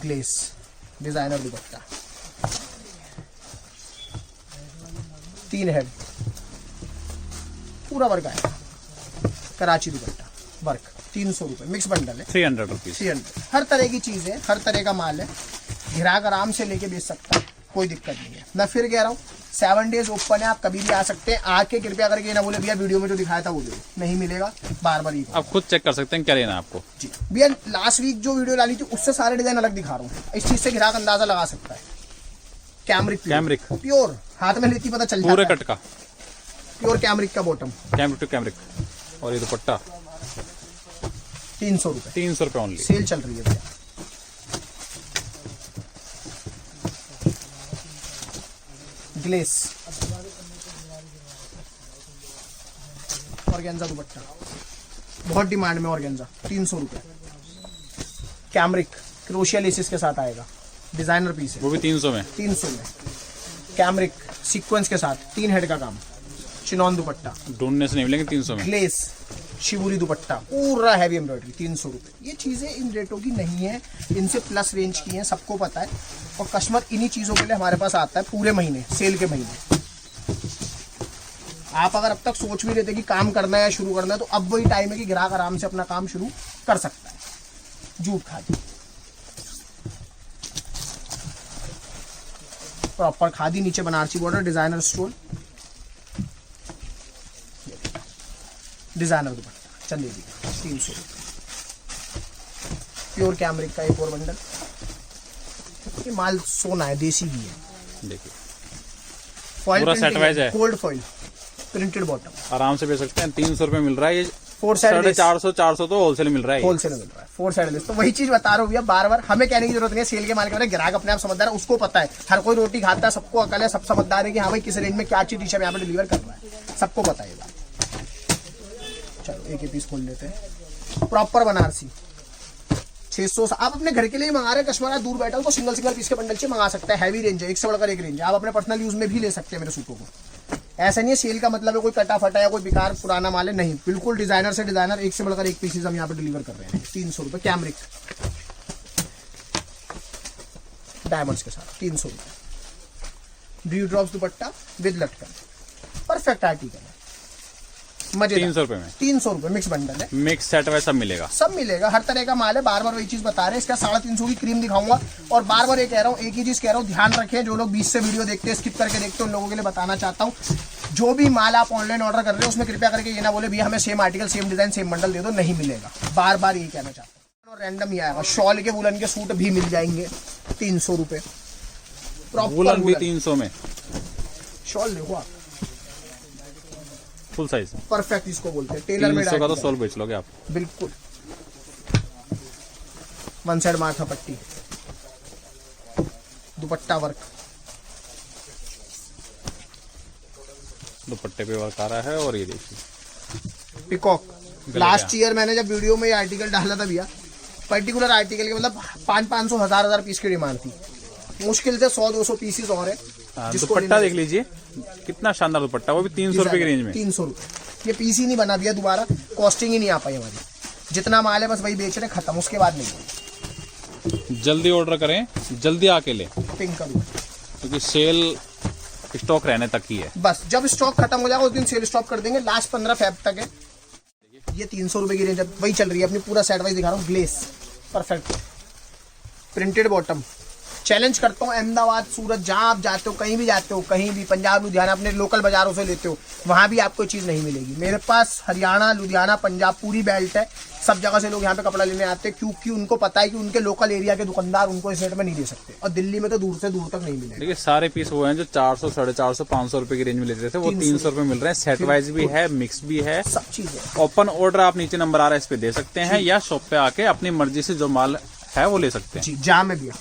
ग्लेस डिजाइनर दुपट्टा, 3 हेड पूरा वर्क आएगा, कराची दुपट्टा वर्क, 300 रुपए मिक्स बंडल है, 300 रुपीज। 300। हर तरह की चीज है, हर तरह का माल है, ग्राहक आराम से लेके बेच सकता है, कोई दिक्कत नहीं है। मैं फिर कह रहा हूँ 7 डेज ओपन है, आप कभी भी आ सकते हैं। आके कृपया करके ना बोले भैया वीडियो में जो दिखाया था वो दे, नहीं मिलेगा, बार बार ही आप खुद चेक कर सकते हैं क्या लेना है आपको। जी भैया, लास्ट वीक जो वीडियो डाली थी उससे सारे डिजाइन अलग दिखा रहा हूँ, इस चीज से ग्राहक अंदाजा लगा सकता है। कैमरिक प्योर, हाथ में लेती पता चल पूरे जाता है, कट का प्योर कैमरिक का बॉटम, कैमरिक टू कैमरिक। और ये दुपट्टा 300 रुपए, 300 रुपए ओनली। सेल चल रही है भैया। ग्लेस ऑर्गेन्जा दुपट्टा, बहुत डिमांड में ऑर्गेन्जा, 300 रुपए। कैमरिक क्रोशिया लेसिस के साथ आएगा, डिजाइनर पीस है, वो भी 300 में। 300 में। कैमरिक सीक्वेंस के साथ, 3 हेड का काम, चिनॉन दुपट्टा, ढूंढने से नहीं मिलेंगे 300 में। ग्लेस शिवुरी दुपट्टा पूरा हैवी एम्ब्रॉयडरी, 300 रुपए। ये चीजें इन रेटों की नहीं है, इनसे प्लस रेंज की हैं, सबको पता है। और कस्टमर इन्हीं चीजों के लिए हमारे पास आता है पूरे महीने, सेल के महीने। आप अगर अब तक सोच भी लेते कि काम करना है, शुरू करना है, तो अब वही टाइम है कि ग्राहक आराम से अपना काम शुरू कर सकता है। जूट खादी, प्रॉपर खादी, नीचे Banarasi border, designer stone, designer दुपट्टा चंदेरी, 300 रुपये। प्योर कैमरिक का एक और बंडल, ये माल सोना है, देसी घी है, देखिए फॉइल पूरा सेट वाइज है, गोल्ड फॉइल प्रिंटेड बॉटम, आराम से बेच सकते हैं। 300 रुपए मिल रहा है ये, 4 साइड 450 तो होलसेल मिल रहा है। होलसेल मिल रहा है, 4 साइड लिस्ट। तो वही चीज बता रहा हूँ भैया, बार बार हमें कहने की जरूरत नहीं है, सेल के माल के बारे में ग्राहक अपने आप समझदार है, उसको पता है, हर कोई रोटी खाता है, सबको अकल है, सब समझदार है कि हाँ भाई किस रेंज में क्या चीज डिश यहाँ पे डिलीवर कर रहा है, सबको पता है। चलो एक पीस खोल लेते हैं, प्रॉपर बनारसी 600। आप अपने घर के लिए मंगा रहे हैं, कस्टमर दूर बैठा हो तो सिंगल पीस के बंडल से मंगा सकता है। हैवी रेंज है, एक से बढ़कर एक रेंज है, आप अपने पर्सनल यूज में भी ले सकते हैं मेरे सूटों को। ऐसा नहीं है सेल का मतलब है कोई कटा फटा या कोई बेकार पुराना माल है, नहीं, बिल्कुल डिजाइनर से डिजाइनर, एक से बढ़कर एक पीसेज हम यहाँ पे डिलीवर कर रहे हैं। 300 रुपए कैमरिक डायमंड्स के साथ, 300 रुपए। ड्यू ड्रॉप्स दुपट्टा विद लटकन, परफेक्ट आर्टिकल है, मजेदार। 300 रुपए में, 300 रुपए मिक्स बंडल है, मिक्स सेट वाइज सब मिलेगा, सब मिलेगा, हर तरह का माल है। बार बार वही चीज बता रहे हैं, इसका 350 की क्रीम दिखाऊंगा। और बार बार ये कह रहा हूँ, एक ही चीज कह रहा हूँ, ध्यान रखें, जो लोग 20 से वीडियो देखते हैं, स्किप करके देखते हैं, उन लोगों के लिए बताना चाहता हूँ, जो भी माल आप ऑनलाइन ऑर्डर कर रहे हो उसमें कृपया करके ये ना बोले भैया हमें same article same design same bundle दे दो, नहीं मिलेगा। बार बार यही कहना चाहता हूँ। और रैंडम ही आएगा, शॉल के वुलन के सूट भी मिल जाएंगे, 300 रुपए। वुलन भी 300 में, शॉल देखो आप, फुल साइज, परफेक्ट इसको बोलते हैं, टेलर मेड 300 का तो सोल बेच लोगे आप, बिल्कुल। 1 साइड माथा पट्टी, दुपट्टा वर्क, दुपट्टे पे वर्क आ रहा है। और ये देखिए पिकॉक, लास्ट ईयर मैंने जब वीडियो में ये आर्टिकल डाला था भैया, पर्टिकुलर आर्टिकल के मतलब 500 1000 पीस की डिमांड थी, मुश्किल से 100-200 पीसेस और है। दुपट्टा देख लीजिए कितना शानदार दुपट्टा, वो भी 300 रुपए की रेंज में, 300 रुपए। ये पीस ही नहीं बना भैया, दोबारा कॉस्टिंग ही नहीं आ पाई हमारी, जितना माल है बस वही बेच रहे, खत्म, उसके बाद नहीं। जल्दी ऑर्डर करें, जल्दी आके ले, पिंक करूँ क्योंकि सेल स्टॉक रहने तक ही है, बस जब स्टॉक खत्म हो जाएगा उस दिन सेल स्टॉप कर देंगे, लास्ट 15 फेब तक है। ये 300 रुपए की रेंज वही चल रही है, अपनी पूरा सेट वाइज दिखा रहा हूँ। Glace perfect printed bottom, challenge करता हूँ, अहमदाबाद सूरत जहाँ आप जाते हो, कहीं भी जाते हो, कहीं भी पंजाब लुधियाना अपने लोकल बाजारों से लेते हो, वहाँ भी आपको चीज़ नहीं मिलेगी। मेरे पास हरियाणा लुधियाना पंजाब पूरी बेल्ट है, सब जगह से लोग यहाँ पे कपड़ा लेने आते हैं, क्योंकि उनको पता है कि उनके लोकल एरिया के दुकानदार उनको इस रेट में नहीं दे सकते, और दिल्ली में तो दूर से दूर तक नहीं मिलेगा। देखिए सारे पीस वो हैं जो 400 450 500 रुपए की रेंज में लेते थे, वो 300 रुपए मिल रहे हैं, सेट वाइज भी है, मिक्स भी है, सब चीज़ है। ओपन ऑर्डर आप नीचे नंबर आ रहा है इस पे दे सकते हैं, या शॉप पे आके अपनी मर्जी से जो माल है वो ले सकते हैं जी। जाम है भैया,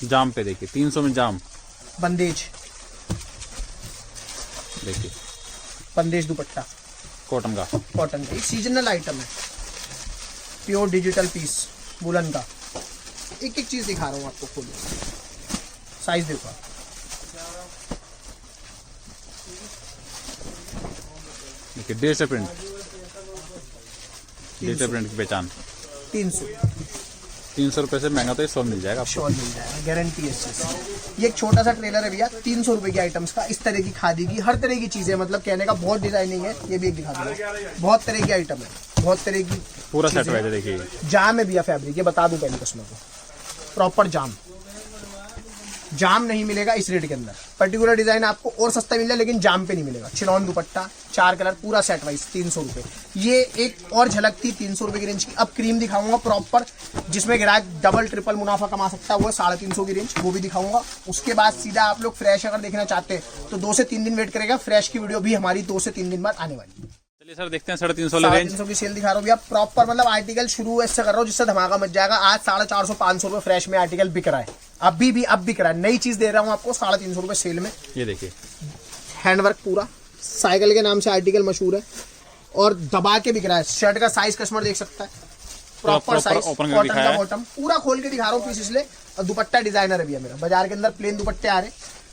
जाम पे देखिए 300 में जाम। बंदेज, देखिए बंदेज दुपट्टा कॉटन का। कॉटन का, सीजनल आइटम है, प्योर डिजिटल पीस वुलन का। एक एक चीज दिखा रहा हूँ आपको, खोलो साइज देखो। देखिए डिजिटल प्रिंट, डिजिटल प्रिंट की पहचान। 300 रुपए से महंगा तो ये 100 मिल जाएगा आपको। शॉल मिल जाएगा, गारंटी है इस चीज़ की। ये एक छोटा सा ट्रेलर है भैया, 300 रुपए के आइटम्स का। इस तरह की खादी की हर तरह की चीजें, मतलब कहने का बहुत डिजाइनिंग है। ये भी एक दिखा दूंगा, बहुत तरह की आइटम है, बहुत तरह की पूरा सेट वाइज है। देखिए जाम है भैया फैब्रिक, ये बता दूं पहले कस्टमर को, प्रॉपर जाम। जाम नहीं मिलेगा इस रेट के अंदर। पर्टिकुलर डिजाइन आपको और सस्ता मिल जाए, लेकिन जाम पे नहीं मिलेगा। चिनॉन दुपट्टा, 4 कलर, पूरा सेट वाइज 300 रुपए। ये एक और झलक थी 300 रुपए की रेंज की। अब क्रीम दिखाऊंगा प्रॉपर, जिसमें ग्राहक डबल ट्रिपल मुनाफा कमा सकता है, वो 350 की रेंज, वो भी दिखाऊंगा। उसके बाद सीधा आप लोग फ्रेश अगर देखना चाहते हैं तो 2 से 3 दिन वेट करेगा। फ्रेश की वीडियो भी हमारी 2 से 3 दिन बाद आने वाली है। चलिए सर देखते हैं 350 रेंज। 350 की सेल दिखा रहा हूँ भैया, प्रॉपर मतलब आर्टिकल शुरू ऐसे कर रहा हूँ जिससे धमाका मच जाएगा। आज 450-500 रुपए फ्रेश में आर्टिकल बिक रहा है, अभी भी अब बिक रहा है। नई चीज दे रहा हूँ आपको 350 रुपए सेल में। ये देखिए हैंडवर्क पूरा, साइकिल के नाम से आर्टिकल मशहूर है और दबा के बिक रहा है। शर्ट का साइज कस्टमर देख सकता है, प्रॉपर साइज, कॉटन का बॉटम, पूरा खोल के दिखा रहा हूँ पीस इसलिए। और दुपट्टा डिजाइनर है भैया मेरा। बाजार के अंदर प्लेन दुपट्टे आ रहे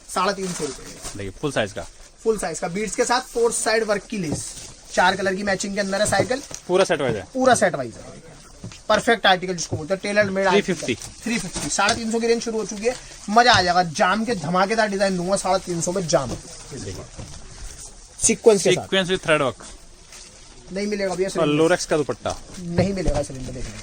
350 रुपए। देखिए फुल साइज का, फुल साइज का बीड्स के साथ 4 साइड वर्क की लेस, 4 कलर की मैचिंग के अंदर है। साइकिल पूरा सेट वाइज है, पूरा सेट वाइज है। परफेक्ट आर्टिकल जिसको बोलते हैं, टेलर मेड। 350 350 की रेंज शुरू हो चुकी है। मजा आ जाएगा। जाम के धमाकेदार डिजाइन दूंगा 350 में जाम, सीक्वेंस के साथ। सीक्वेंस विद थ्रेड वर्क नहीं मिलेगा भैया और लोरेक्स का दुपट्टा, नहीं मिलेगा सिलेंडर देखने में।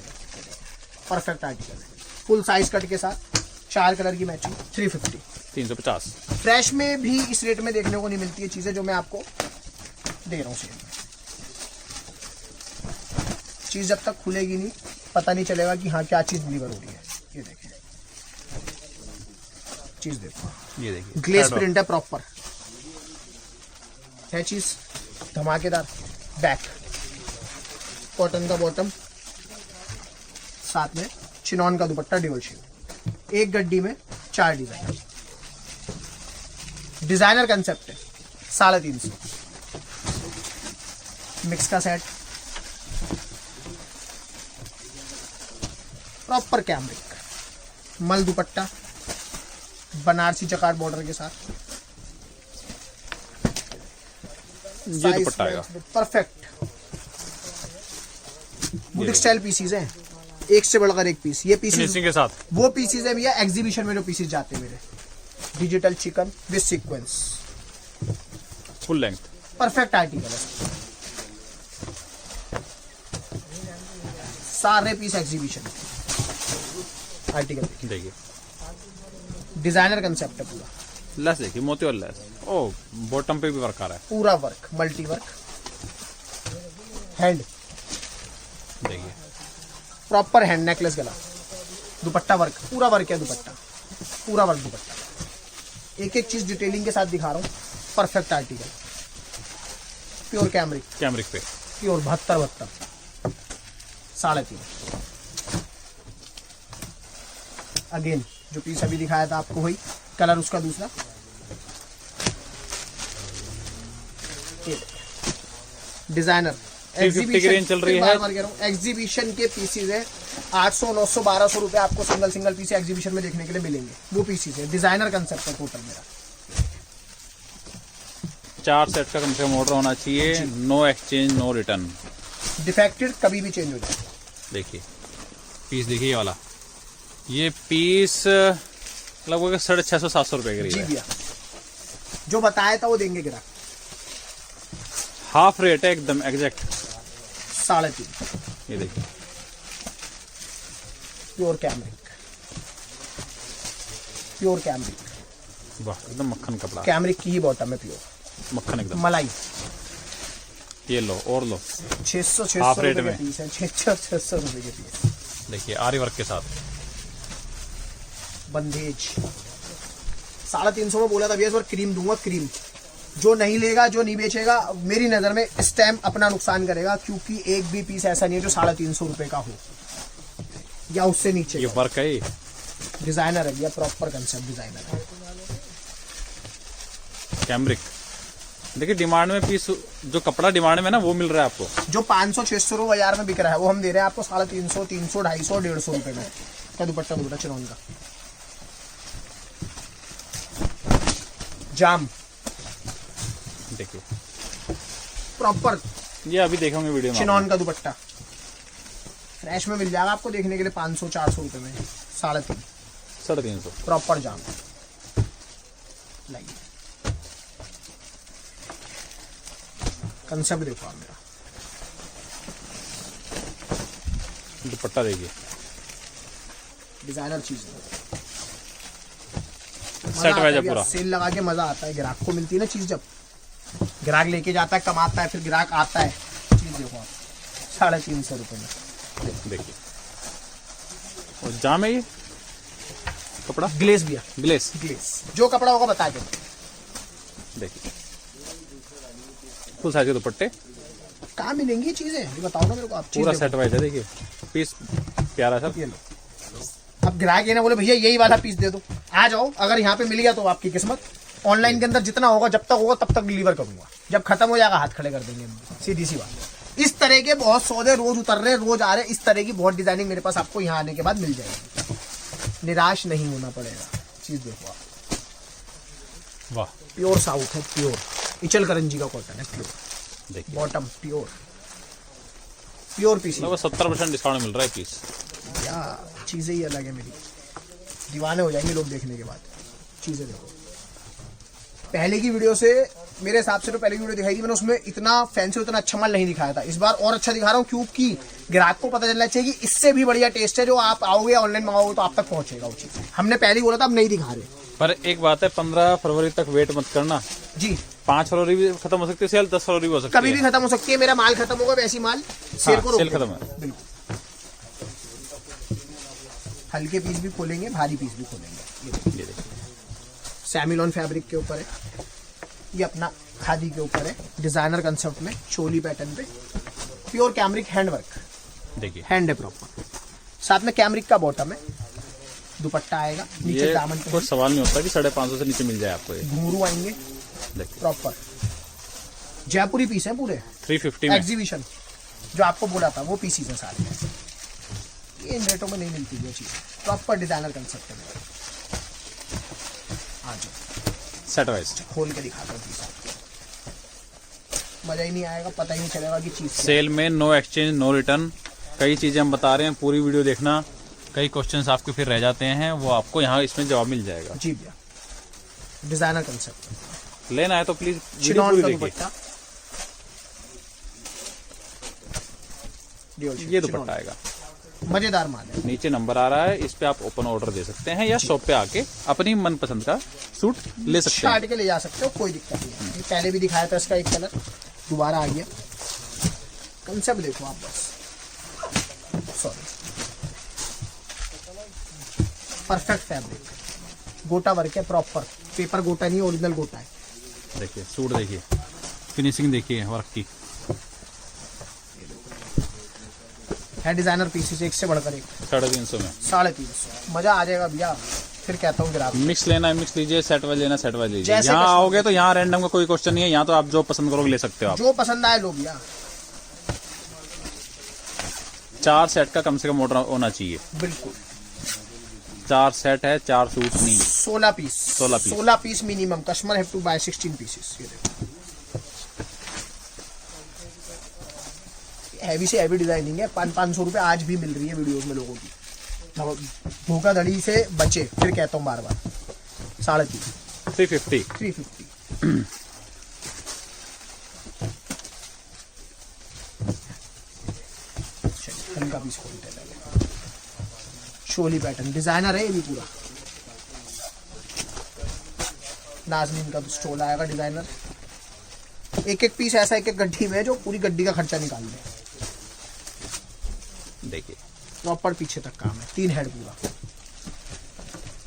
परफेक्ट आर्टिकल है, फुल साइज कट के साथ, 4 कलर की मैचिंग, 350। 350। फ्रेश में भी इस रेट में देखने को नहीं मिलती है चीजें जो मैं आपको दे रहा हूँ सेल में। चीज जब तक खुलेगी नहीं पता नहीं चलेगा कि हाँ क्या चीज डिलीवर हो रही है। ये देखिए चीज देखो, ये देखिए ग्लेस प्रिंट है प्रॉपर है चीज, धमाकेदार। बैक कॉटन का बॉटम, साथ में चिनॉन का दुपट्टा ड्यूल शेड। एक गड्डी में 4 डिजाइन, डिजाइनर कंसेप्ट है। 350 मिक्स का सेट, प्रॉपर कैमरिक मल दुपट्टा, बनारसी चकार बॉर्डर के साथ। ये दुपट्टा आएगा परफेक्ट। बुटीक स्टाइल पीसीज हैं, एक से बढ़कर एक पीस। ये पीसीज फिनिशिंग के साथ, वो पीसीज है भैया एग्जीबिशन में जो पीसीज जाते हैं मेरे। Digital chicken with sequence, full length, perfect article है। सारे पीस एग्जीबिशन आर्टिकल। देखिए डिजाइनर कंसेप्ट है पूरा। लेस देखिए, मोती और लेस। ओ बॉटम पे भी वर्क आ रहा है, पूरा वर्क, मल्टी वर्क, हैंड देखिए प्रॉपर हैंड, नेकलेस गला, दुपट्टा वर्क, पूरा वर्क है दुपट्टा, पूरा वर्क दुपट्टा। एक एक चीज डिटेलिंग के साथ दिखा रहा हूँ। Perfect article, pure cambric, cambric पे प्योर 72 350। अगेन जो पीस अभी दिखाया था आपको वही कलर, उसका दूसरा। डिजाइनर 350 की रेंज चल रही है। एग्जीबिशन के पीसीज है। 800, 900, 1200 रुपए आपको सिंगल पीस एग्जीबिशन में देखने के लिए मिलेंगे। वो पीसीज है, डिजाइनर कंसेप्ट है टोटल मेरा। 4 सेट का कम से कम ऑर्डर होना चाहिए। No exchange, no return. Defected कभी भी चेंज हो जाए। देखिए पीस देखिए ये वाला, ये पीस लगभग 650-700 रुपए के जी करीब है। भैया जो बताया था वो देंगे गिरा। हाफ रेट है एकदम एग्जैक्ट। 350 ये देखिए प्योर कैमरिक, प्योर कैमरिक, वाह एकदम मक्खन कपड़ा, कैमरिक की ही बॉटम है, प्योर मक्खन एकदम। मलाई। ये लो और लो, 600 हाफ रेट रुपए में। के पीस है, 600 रुपए के पीस। देखिए आरी वर्क के साथ बंदेज 350 में बोला था भैया, इस बार क्रीम दूंगा। क्रीम जो नहीं लेगा, जो नहीं बेचेगा, मेरी नजर में स्टैम्प अपना नुकसान करेगा, क्योंकि एक भी पीस ऐसा नहीं है जो 350 रुपए का हो। या उससे नीचे ये वर्क है ये। डिजाइनर है भैया, प्रॉपर कंसेप्ट डिजाइनर है। कैमरिक देखिए, डिमांड में पीस, जो कपड़ा डिमांड में ना वो मिल रहा है आपको। जो 500-600 रुपए बाजार में बिक रहा है वो हम दे रहे हैं आपको 350, 300, 250, 150 रुपए में। क्या दुपट्टा चिनॉन का जाम देखिए, प्रॉपर ये अभी देखेंगे वीडियो में। चिनॉन का दुपट्टा फ्रेश में मिल जाएगा आपको देखने के लिए 500-400 रुपए में। 350, 350 प्रॉपर जाम। लाइए कंसेप्ट देखो आप मेरा, दुपट्टा देखिए, डिजाइनर चीज है। सेट वाइज है पूरा। सेल लगा के मजा आता है, ग्राहक को मिलती है ना चीज, जब ग्राहक लेके जाता है कमाता है, फिर ग्राहक आता है। चीज देखो आप 350 रुपए में देखिए, और जाम है ये कपड़ा, ग्लेस भी है, ग्लेस। ग्लेस जो कपड़ा होगा बता के। देखिए फुल साइज के दुपट्टे, कहाँ मिलेंगी चीजें ये बताओ ना मेरे को आप। पूरा सेट वाइज है। देखिए पीस प्यारा सा। ये लो, अब ग्राहक ये ना बोले भैया यही वाला पीस दे दो, आ जाओ, अगर यहाँ पे मिल गया तो आपकी किस्मत। ऑनलाइन के अंदर जितना होगा, जब तक होगा तब तक डिलीवर करूंगा, जब खत्म हो जाएगा हाथ खड़े कर देंगे, सीधी सी बात। इस तरह के बहुत सौदे रोज उतर रहे, रोज आ रहे, इस तरह की बहुत डिजाइनिंग मेरे पास आपको यहाँ आने के बाद मिल जाएगी। निराश नहीं होना पड़ेगा। चीज देखो आप, वाह, प्योर साउथ है, प्योर इचल करंजी का कॉटन है, प्योर। देखिए बॉटम प्योर, प्योर पीस। लगभग 70% डिस्काउंट मिल रहा है पीस। या चीजें ही अलग है मेरी, दीवाने हो जाएंगे लोग देखने के बाद। चीजें देखो, पहले की वीडियो से मेरे हिसाब से तो पहले की वीडियो दिखाई थी मैंने, उसमें इतना फैंसी, उतना अच्छा माल नहीं दिखाया था। इस बार और अच्छा दिखा रहा हूँ, क्योंकि ग्राहक को पता चलना चाहिए कि इससे भी बढ़िया टेस्ट है, जो आप आओगे ऑनलाइन मंगाओगे तो आप तक पहुंचेगा वो चीज। हमने पहले ही बोला था, अब नहीं दिखा रहे। पर एक बात है, 15 फरवरी तक वेट मत करना जी, 5 फरवरी भी खत्म हो सकती है सेल, 10 फरवरी भी हो सकती है, कभी भी खत्म हो सकती है। मेरा माल खत्म होगा, वैसी माल सेल को सेल खत्म है। बिल्कुल, हल्के पीस भी खोलेंगे, भारी पीस भी खोलेंगे। ये देखिए, सैमिलॉन फैब्रिक के ऊपर है, ये अपना खादी के ऊपर है, डिजाइनर कंसेप्ट में, चोली पैटर्न पे, प्योर कैमरिक हैंडवर्क, देखिए हैंड है प्रॉपर। साथ में कैमरिक का बॉटम है, दुपट्टा आएगा, नीचे ये दामन पे कोई सवाल नहीं होता कि 550 से नीचे मिल जाए आपको। ये घुंघरू आएंगे देखिए, प्रॉपर जयपुरी पीस है पूरे, 350 में। एग्जीबिशन जो आपको बोला था वो पीसीज है सारे। ये इन रेटों में नहीं मिलती ये चीज, प्रॉपर डिजाइनर कंसेप्ट है। आ जाओ, सेट वाइज खोल के दिखाता हूँ पीस आपको, मजा ही नहीं आएगा, पता ही नहीं चलेगा कि चीज सेल में नो एक्सचेंज, नो रिटर्न। कई चीजें हम बता रहे हैं, पूरी वीडियो देखना। कई क्वेश्चंस आपके फिर रह जाते हैं, वो आपको यहाँ इसमें जवाब मिल जाएगा। जी भैया, डिजाइनर कंसेप्ट। लेना है तो प्लीज चिनॉन का देखिए। दुपट्टा, ये दुपट्टा आएगा, मजेदार माल है। नीचे नंबर आ रहा है, इस पे आप ओपन ऑर्डर दे सकते हैं, या शॉप पे आके अपनी मनपसंद का सूट ले सकते हैं। काट के ले जा सकते हो, कोई दिक्कत नहीं है। ये पहले भी दिखाया था इसका एक कलर, दोबारा आ गया। कंसेप्ट देखो आप बस, सॉरी, परफेक्ट फैब्रिक, गोटा वर्क है प्रॉपर, पेपर गोटा नहीं, ओरिजिनल गोटा है। देखिए सूट, देखिए फिनिशिंग, देखिए वर्क की। है डिजाइनर पीसेस, एक से बढ़कर एक, 350 में 350। मजा आ जाएगा भैया। फिर कहता हूँ ग्राहक, मिक्स लेना है मिक्स लीजिए, सेट वाइज लेना सेट वाइज लीजिए। जैसे यहाँ कस्टमर आओगे तो यहाँ रैंडम का कोई क्वेश्चन नहीं है, यहाँ तो आप जो पसंद करोगे ले सकते हो आप। जो पसंद आए लो भैया। 4 सेट का कम से कम ऑर्डर होना चाहिए। बिल्कुल, 4 सेट है, 4 सूट नहीं। 16 piece, 16 piece minimum. Customer have to buy 16 pieces. ये देखो, हैवी से हैवी डिजाइनिंग है। 500 रुपए आज भी मिल रही है वीडियोस में लोगों की। धोखाधड़ी से बचे, फिर कहता हूँ बार बार। 350, 350। हल्का पीस खोलते हैं पहले। शोली पैटर्न डिजाइनर है ये भी पूरा, नाजनीन का स्टोल आएगा डिजाइनर। एक एक पीस ऐसा, एक एक गड्डी में है जो पूरी गड्डी का खर्चा निकाल दे। देखिए प्रॉपर पीछे तक काम है, 3 हेड पूरा।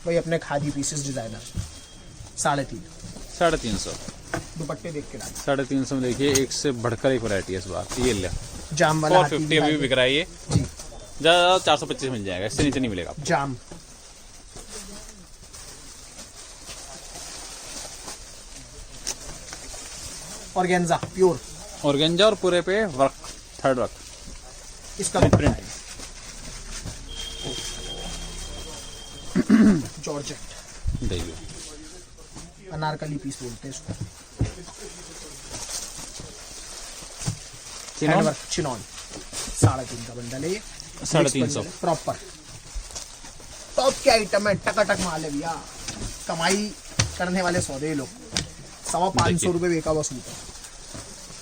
वही अपने खादी पीसेस डिजाइनर, 350। 350। दुपट्टे देख के डाल। 350 में देखिए, एक से बढ़कर एक वैरायटी है इस बार। ये ले जाम वाला 450 अभी बिक रहा है ये। जी, ज्यादा 425 मिल जाएगा, इससे नीचे नहीं मिलेगा आपको। जाम, ऑर्गेन्जा प्योर, ऑर्गेंजा और पूरे पे वर्क, थर्ड वर्क, इसका प्रिंट। जॉर्जेट, देखिए अनारकली पीस बोलते हैं इसको, चिनॉन, हैंडवर्क चिनॉन, 3.5 का बंडल है ये, 350 प्रॉपर टॉप के आइटम है, टकाटक माल है भैया, कमाई करने वाले सौदे ये लोग। 550 रुपये बेका हुआ सूट है,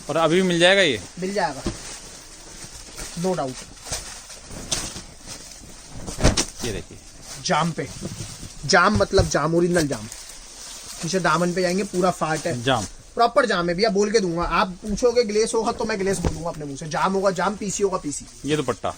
और अभी भी मिल जाएगा ये, मिल जाएगा नो डाउट। ये देखिए जाम पे, जाम मतलब जाम, ओरिजिनल जाम, नीचे दामन पे जाएंगे पूरा फाट है, जाम, प्रॉपर जाम है भैया, बोल के दूंगा। आप पूछोगे ग्लेस होगा तो मैं ग्लेस बोलूंगा अपने मुंह से, जाम होगा जाम, पीसी होगा पीसी। ये दुपट्टा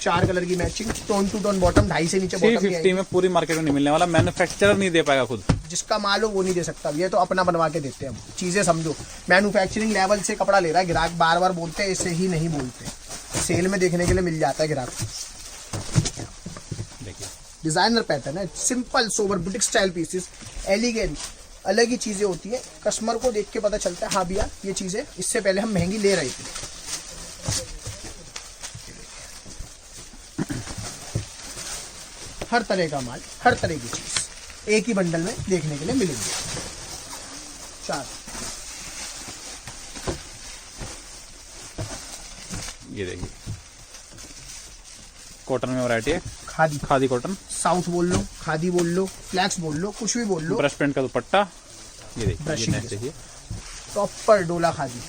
4 कलर की matching, tone to tone bottom, 2.5 से नीचे बॉटम 350 में पूरी मार्केट में नहीं मिलने वाला, मैन्युफैक्चरर नहीं दे पाएगा खुद। जिसका माल हो वो नहीं दे सकता, ये तो अपना बनवा के देते हैं हम, चीजें समझो। मैन्युफैक्चरिंग लेवल से कपड़ा ले रहा है ग्राहक, बार बार बोलते हैं, ऐसे ही नहीं बोलते, सेल में देखने के लिए मिल जाता है ग्राहक। देखिए डिजाइनर पैटर्न है, simple sober boutique style pieces, elegant, अलग ही चीजें होती है। कस्टमर को देख के पता चलता है हाँ भैया ये चीजें इससे पहले हम महंगी ले रहे थे। हर तरह का माल, हर तरह की चीज एक ही बंडल में देखने के लिए मिलेंगे। 4 ये देखिए कॉटन में वैरायटी है, खादी, खादी कॉटन, साउथ बोल लो, खादी बोल लो, फ्लैक्स बोल लो, कुछ भी बोल लो। ब्रश प्रिंट का दुपट्टा, ये देखिए, ये ब्रशिंग नेक्स्ट देखिए, प्रॉपर डोला खादी,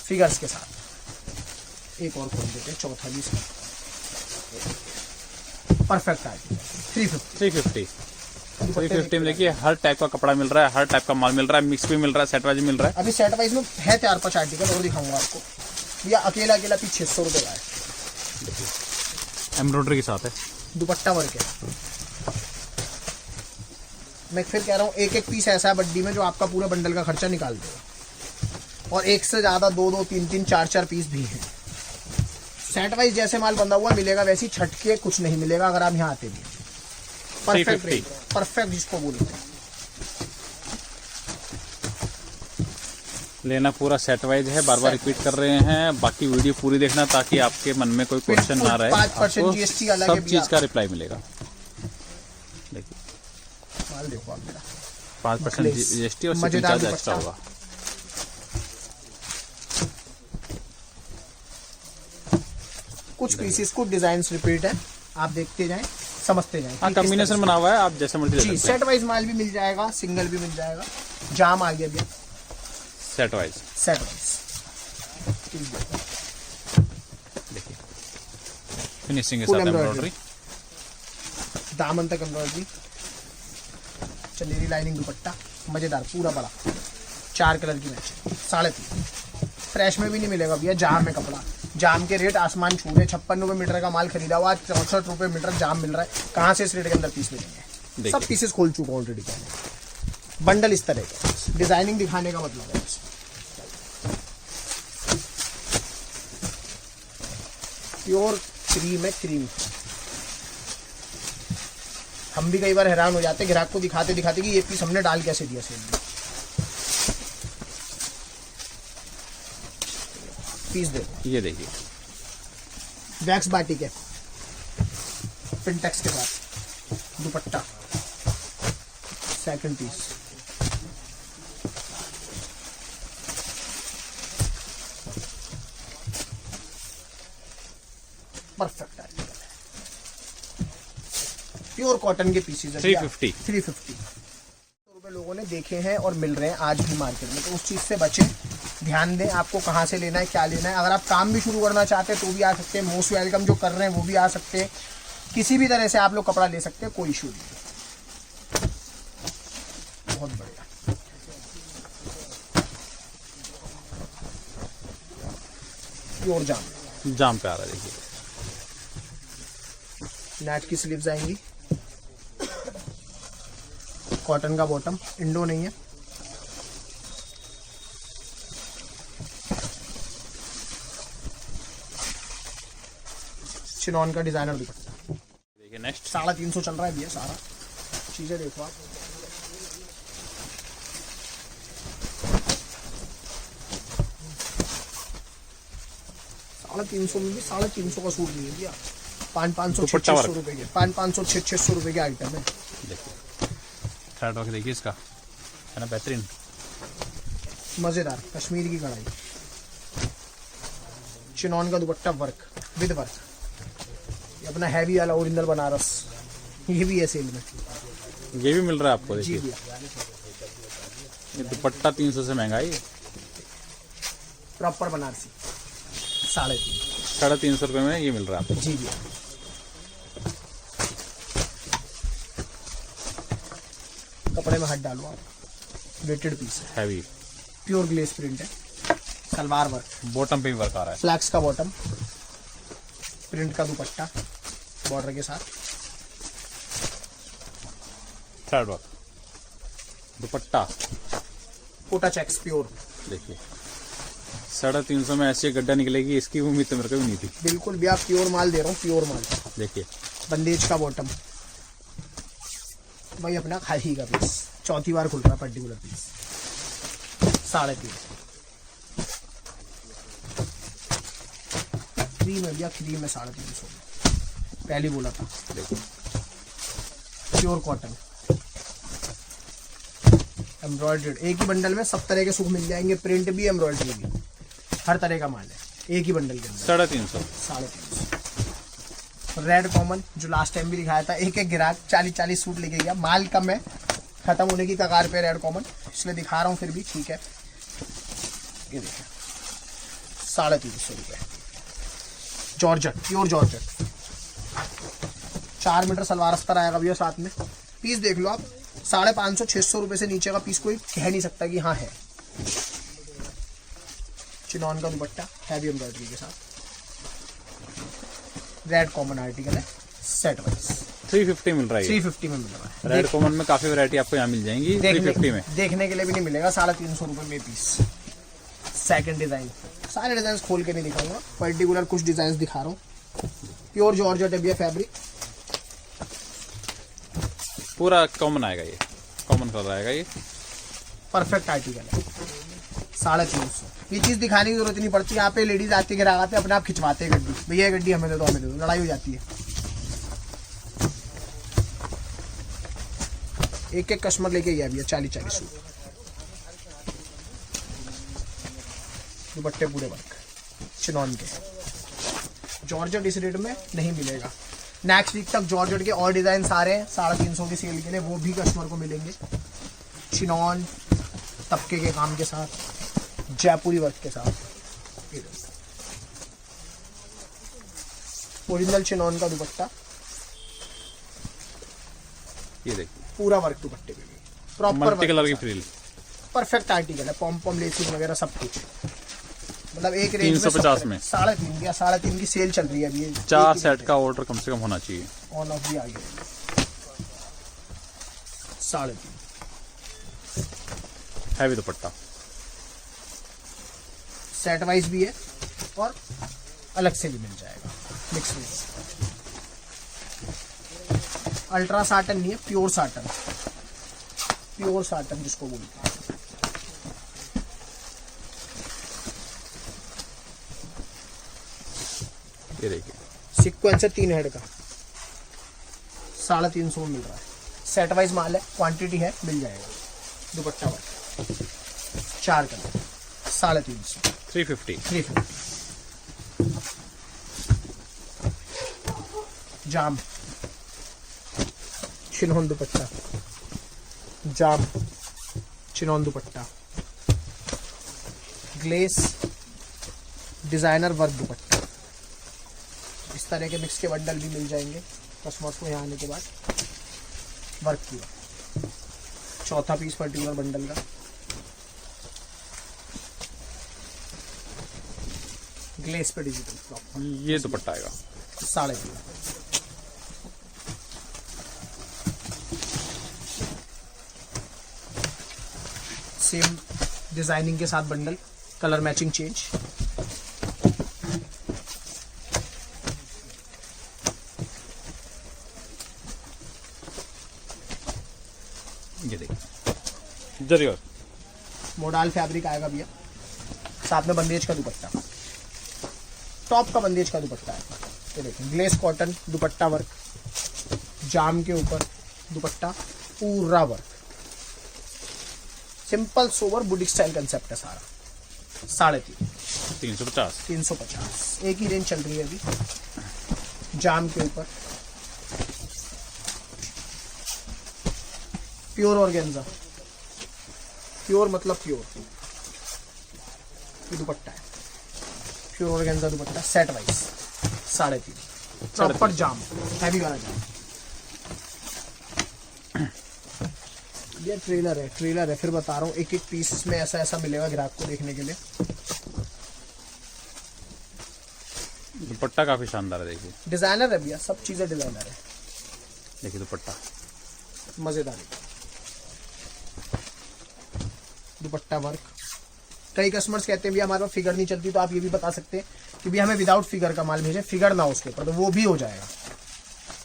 फिगर्स के साथ। एक और खोल देते हैं, चौथा भी परफेक्ट आ गया। 350 में देखिए हर टाइप का कपड़ा मिल रहा है, हर टाइप का माल मिल रहा है, मिक्स भी मिल रहा है, सेट वाइज मिल रहा है। अभी सेट वाइज में है 4-5 आर्टिकल और दिखाऊंगा आपको। या अकेला अकेला पीस 600 रुपये का है, एम्ब्रॉयडरी के साथ है, दुपट्टा वर्क है। मैं फिर कह रहा हूँ एक एक पीस ऐसा है बड्डी में जो आपका पूरा बंडल का खर्चा निकाल देगा। और एक से ज्यादा 2-2, 3-3, 4-4 पीस भी हैं। सेट वाइज जैसे माल बंधा हुआ मिलेगा, वैसे ही छटके कुछ नहीं मिलेगा अगर आप यहाँ आते भी। परफेक्ट रेट, परफेक्ट जिसको बोलते हैं। लेना पूरा सेट वाइज है, बार बार रिपीट कर रहे हैं। बाकी वीडियो पूरी देखना ताकि आपके मन में कोई क्वेश्चन ना रहे, 5% GST अलग है सब चीज का रिप्लाई मिलेगा। देखिए माल देखो आप मेरा, 5% GST और शिपिंग मजेदार चार्ज एक्स्ट्रा दुपट्टा। होगा। कुछ पीसेस कुछ डिजाइन रिपीट है, आप देखते जाएं, समझते जाएं। हाँ, कॉम्बिनेशन बना हुआ है, आप जैसे मर्जी ले जी, सकते हैं। सेट वाइज माल भी मिल जाएगा, सिंगल भी मिल जाएगा। जाम आ गया भैया, सेट वाइज सेट वाइज। देखिए फिनिशिंग के Full साथ embroidery। एम्ब्रॉयडरी, दामन तक एम्ब्रॉयडरी, चंदेरी लाइनिंग दुपट्टा, मजेदार पूरा बड़ा, 4 कलर की मैच, 3.5। फ्रेश में भी नहीं मिलेगा भैया, जाम है कपड़ा। जाम के रेट आसमान छू रहे। 56 रुपये मीटर का माल खरीदा हुआ, आज 64 रुपये मीटर जाम मिल रहा है। कहाँ से इस रेट के अंदर पीस मिलेंगे? सब पीसेस खोल चुका हूँ ऑलरेडी। बंडल इस तरह का, डिजाइनिंग दिखाने का मतलब है। प्योर क्रीम है, क्रीम। हम भी कई बार हैरान हो जाते ग्राहक को दिखाते दिखाते कि ये पीस हमने डाल कैसे दिया सेल में। पीस देखो, ये देखिए वैक्स बाटिक है, पिंटेक्स के साथ dupatta, second piece. Perfect article है, प्योर कॉटन के पीसेस है। 350 रुपए लोगों ने देखे हैं और मिल रहे हैं आज भी मार्केट में, तो उस चीज से बचें। ध्यान दें आपको कहाँ से लेना है, क्या लेना है। अगर आप काम भी शुरू करना चाहते हैं तो भी आ सकते हैं, मोस्ट वेलकम। जो कर रहे हैं वो भी आ सकते हैं, किसी भी तरह से आप लोग कपड़ा ले सकते हैं, कोई इशू नहीं। बहुत बढ़िया, प्योर जाम, जाम पे आ रहा है। देखिए नेट की स्लीव्स आएंगी, कॉटन का बॉटम, इंडो नहीं है। चिनॉन का डिजाइनर दुपट्टा। देखिए नेक्स्ट 350 चल रहा है भैया सारा। चीजें देखो आप, $350 में भी 350 का सूट नहीं है भैया। 500 दुपट्टा 600 रुपए के, 500 600 रुपए के आइटम है। देखिए थ्रेड वर्क देखिए इसका, है ना बेहतरीन, मजेदार कश्मीर की कढ़ाई, चिनॉन का दुपट्टा वर्क विद वर्क। ये अपना हैवी वाला ओरिजिनल बनारस, ये भी है सेल में। ये भी मिल रहा है आपको। जी देखिए भैया, ये दुपट्टा 300 से महंगा है ये, प्रॉपर बनारसी 350। 350 रुपए में ये मिल रहा है आपको। जी भैया, कपड़े में हाथ डालो आप, वेटेड पीस है, हैवी प्योर ग्लेस प्रिंट है, सलवार वर्क, बॉटम पे भी वर्क आ रहा है। फ्लैक्स का बॉटम, प्रिंट का दुपट्टा बॉर्डर के साथ, thread work dupatta. Kota checks pure. देखिए 350 में ऐसी गड्ढा निकलेगी, इसकी उम्मीद तो मेरे को भी नहीं थी। बिल्कुल भैया, प्योर माल दे रहा हूँ, प्योर माल। देखिए बंदेज का बॉटम, भाई अपना खाली का पीस, चौथी बार खुल रहा है पर्टिकुलर पीस, 350। क्रीम है भैया, क्रीम है 350 में, पहले बोला था। देखो प्योर कॉटन एम्ब्रॉयडर्ड, एक ही बंडल में सब तरह के सूट मिल जाएंगे, प्रिंट भी एम्ब्रॉयडरी भी, हर तरह का माल है एक ही बंडल के अंदर। 350। 350। रेड कॉमन जो लास्ट टाइम भी दिखाया था, एक ग्राहक 40-40 सूट लेके गया, माल कम है, खत्म होने की कगार पे रेड कॉमन, इसलिए दिखा रहा हूँ फिर भी ठीक है। ये देखिए 350 रुपये, georgette pure georgette, 4 meter salwar अस्तर आएगा भैया साथ में। पीस देख लो आप, 550-600 रुपये से नीचे का पीस कोई कह नहीं सकता कि हाँ है। चिनॉन का दुपट्टा हैवी एम्ब्रॉयडरी के साथ, रेड कॉमन आर्टिकल है, सेट वाइज 350 मिल रहा है। 350 में मिल रहा है। रेड कॉमन में काफी वैरायटी आपको यहाँ मिल जाएंगी 350 में। देखने के लिए भी नहीं मिलेगा, 350 रुपये में पीस। सेकंड डिजाइन, सारे डिजाइन खोल के नहीं दिखाऊंगा, पर्टिकुलर कुछ डिजाइन दिखा रहा हूँ। प्योर जॉर्जेट है भैया, फैब्रिक पूरा कॉमन आएगा, ये कॉमन कलर आएगा, ये परफेक्ट आर्टिकल है, 350। ये चीज दिखाने की जरूरत नहीं पड़ती, यहाँ पे लेडीज आती है, ग्राहक आते अपने आप खिंचवाते हैं गड्डी, भैया ये गड्डी हमें दे दो, हमें दे दो, लड़ाई हो जाती है। एक एक कस्टमर लेके गया भैया 40-40 सूट, दुपट्टे पूरे वर्क चिनॉन के। जॉर्जेट इस रेट में नहीं मिलेगा, नेक्स्ट वीक तक जॉर्जेट के और डिजाइन सारे हैं 350 की सेल के लिए, वो भी कस्टमर को मिलेंगे। चिनॉन तबके के काम के साथ, जयपुरी वर्क के साथ, ओरिजिनल चिनॉन का दुपट्टा, ये देखिए पूरा वर्क दुपट्टे पे, प्रॉपर मल्टी कलर की फ्रिल, परफेक्ट आर्टिकल है, पॉम पॉम लेसिंग वगैरह सब कुछ, मतलब एक रेंज 350 में 3.5 या 3.5 की सेल चल रही है अभी। 4 सेट का ऑर्डर कम से कम होना चाहिए। ऑन ऑफ भी आ गया 3.5, हैवी दुपट्टा, सेट वाइज भी है और अलग से भी मिल जाएगा मिक्स में। अल्ट्रा साटन नहीं है, प्योर साटन, प्योर साटन जिसको बोलते हैं। ये देखिए सीक्वेंस है 3 हेड का, 350 मिल रहा है, सेट वाइज माल है, क्वांटिटी है, मिल जाएगा। दुपट्टा वाला 4 कलर, 350, 350। जाम चिनॉन दुपट्टा, जाम चिनॉन दुपट्टा, ग्लेस डिजाइनर वर्क दुपट्टा, इस तरह के मिक्स के बंडल भी मिल जाएंगे कस्टमर्स को यहाँ आने के बाद। वर्क किया, चौथा पीस पर्टिकुलर बंडल का, ग्लेस पे डिजिटल फ्लॉप, ये दुपट्टा आएगा 3.5। सेम डिजाइनिंग के साथ बंडल, कलर मैचिंग चेंज, जरी और मोडाल फैब्रिक आएगा भैया, साथ में बंदेज का दुपट्टा, टॉप का बंदेज का दुपट्टा है। ये देखिए ग्लेस कॉटन दुपट्टा वर्क, जाम के ऊपर दुपट्टा पूरा work, simple sober boutique style concept है सारा। 350 350 एक ही रेंज चल रही है अभी। जाम के ऊपर प्योर ऑर्गेन्जा, प्योर मतलब प्योर, ये दुपट्टा है प्योर ऑर्गेन्जा दुपट्टा सेट वाइज 350 प्रॉपर जाम, हैवी वाला जाम। ये ट्रेलर है फिर बता रहा हूँ, एक एक पीस इसमें ऐसा ऐसा मिलेगा ग्राहक को देखने के लिए। दुपट्टा काफी शानदार है, देखिए डिजाइनर है भैया, सब चीजें डिजाइनर है। देखिए दुपट्टा मजेदार है, दुपट्टा वर्क। कई कस्टमर्स कहते हैं भैया हमारे पास फिगर नहीं चलती, तो आप ये भी बता सकते हैं कि भैया हमें विदाउट फिगर का माल भेजें, फिगर ना हो उसके ऊपर, तो वो भी हो जाएगा।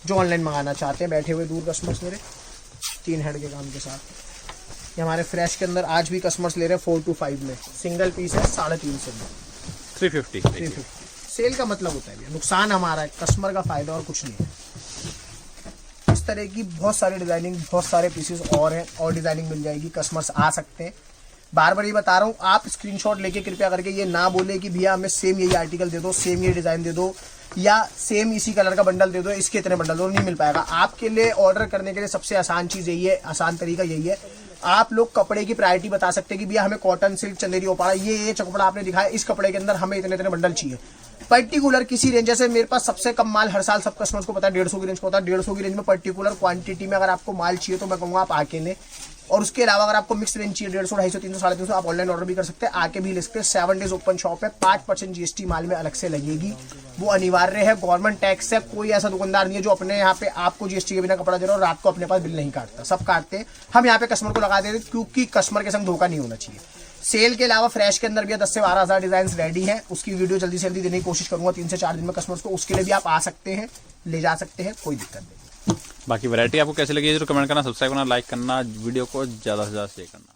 जो ऑनलाइन मंगाना चाहते हैं बैठे हुए दूर कस्टमर्स मेरे 3 हेड के काम के साथ, ये हमारे फ्रेश के अंदर आज भी कस्टमर्स ले रहे हैं 4 to 5 में, सिंगल पीस है 350 में 350। सेल का मतलब होता है भैया नुकसान हमारा है, कस्टमर का फायदा और कुछ नहीं है। इस तरह की बहुत सारी डिजाइनिंग, बहुत सारे पीसेस और हैं, और डिजाइनिंग मिल जाएगी, कस्टमर्स आ सकते हैं। बार बार ये बता रहा हूँ, आप स्क्रीनशॉट लेके कृपया करके ये ना बोले कि भैया हमें सेम यही आर्टिकल दे दो, सेम ये डिजाइन दे दो, या सेम इसी कलर का बंडल दे दो, इसके इतने बंडल दो, नहीं मिल पाएगा। आपके लिए ऑर्डर करने के लिए सबसे आसान चीज यही है, आसान तरीका यही है, आप लोग कपड़े की प्रायोरिटी बता सकते हैं कि भैया हमें कॉटन, सिल्क, चंदेरी, ओपाड़ा, ये कपड़ा आपने दिखाया, इस कपड़े के अंदर हमें इतने इतने बंडल चाहिए। पर्टिकुलर किसी रेंज, जैसे मेरे पास सबसे कम माल हर साल सब कस्टमर्स को पता है 150 की रेंज को होता है, 150 की रेंज में पर्टिकुलर क्वांटिटी में अगर आपको माल चाहिए तो मैं कहूँगा आप आके लें। और उसके अलावा अगर आपको मिक्स रेंज चाहिए 150, 250, 300, 350, आप ऑनलाइन ऑर्डर भी कर सकते हैं, आके भी ले सकते हैं। 7 डेज ओपन शॉप है, 5% GST माल में अलग से लगेगी, वो अनिवार्य है, गवर्नमेंट टैक्स है। कोई ऐसा दुकानदार नहीं है जो अपने यहाँ पे आपको GST के बिना कपड़ा दे रहा हो, रात को अपने पास बिल नहीं काटता, सब काटते हैं। हम यहाँ पे कस्टमर को लगा देते हैं, क्योंकि कस्टमर के संग धोखा नहीं होना चाहिए। सेल के अलावा फ्रेश के अंदर भी 10 से 12 हज़ार डिजाइन रेडी हैं, उसकी वीडियो जल्दी से जल्दी देने की कोशिश करूंगा 3 से 4 दिन में कस्टमर्स को, उसके लिए भी आप आ सकते हैं, ले जा सकते हैं, कोई दिक्कत नहीं। बाकी वैरायटी आपको कैसी लगी जरूर कमेंट करना, सब्सक्राइब करना, लाइक करना, वीडियो को ज्यादा से ज्यादा शेयर करना।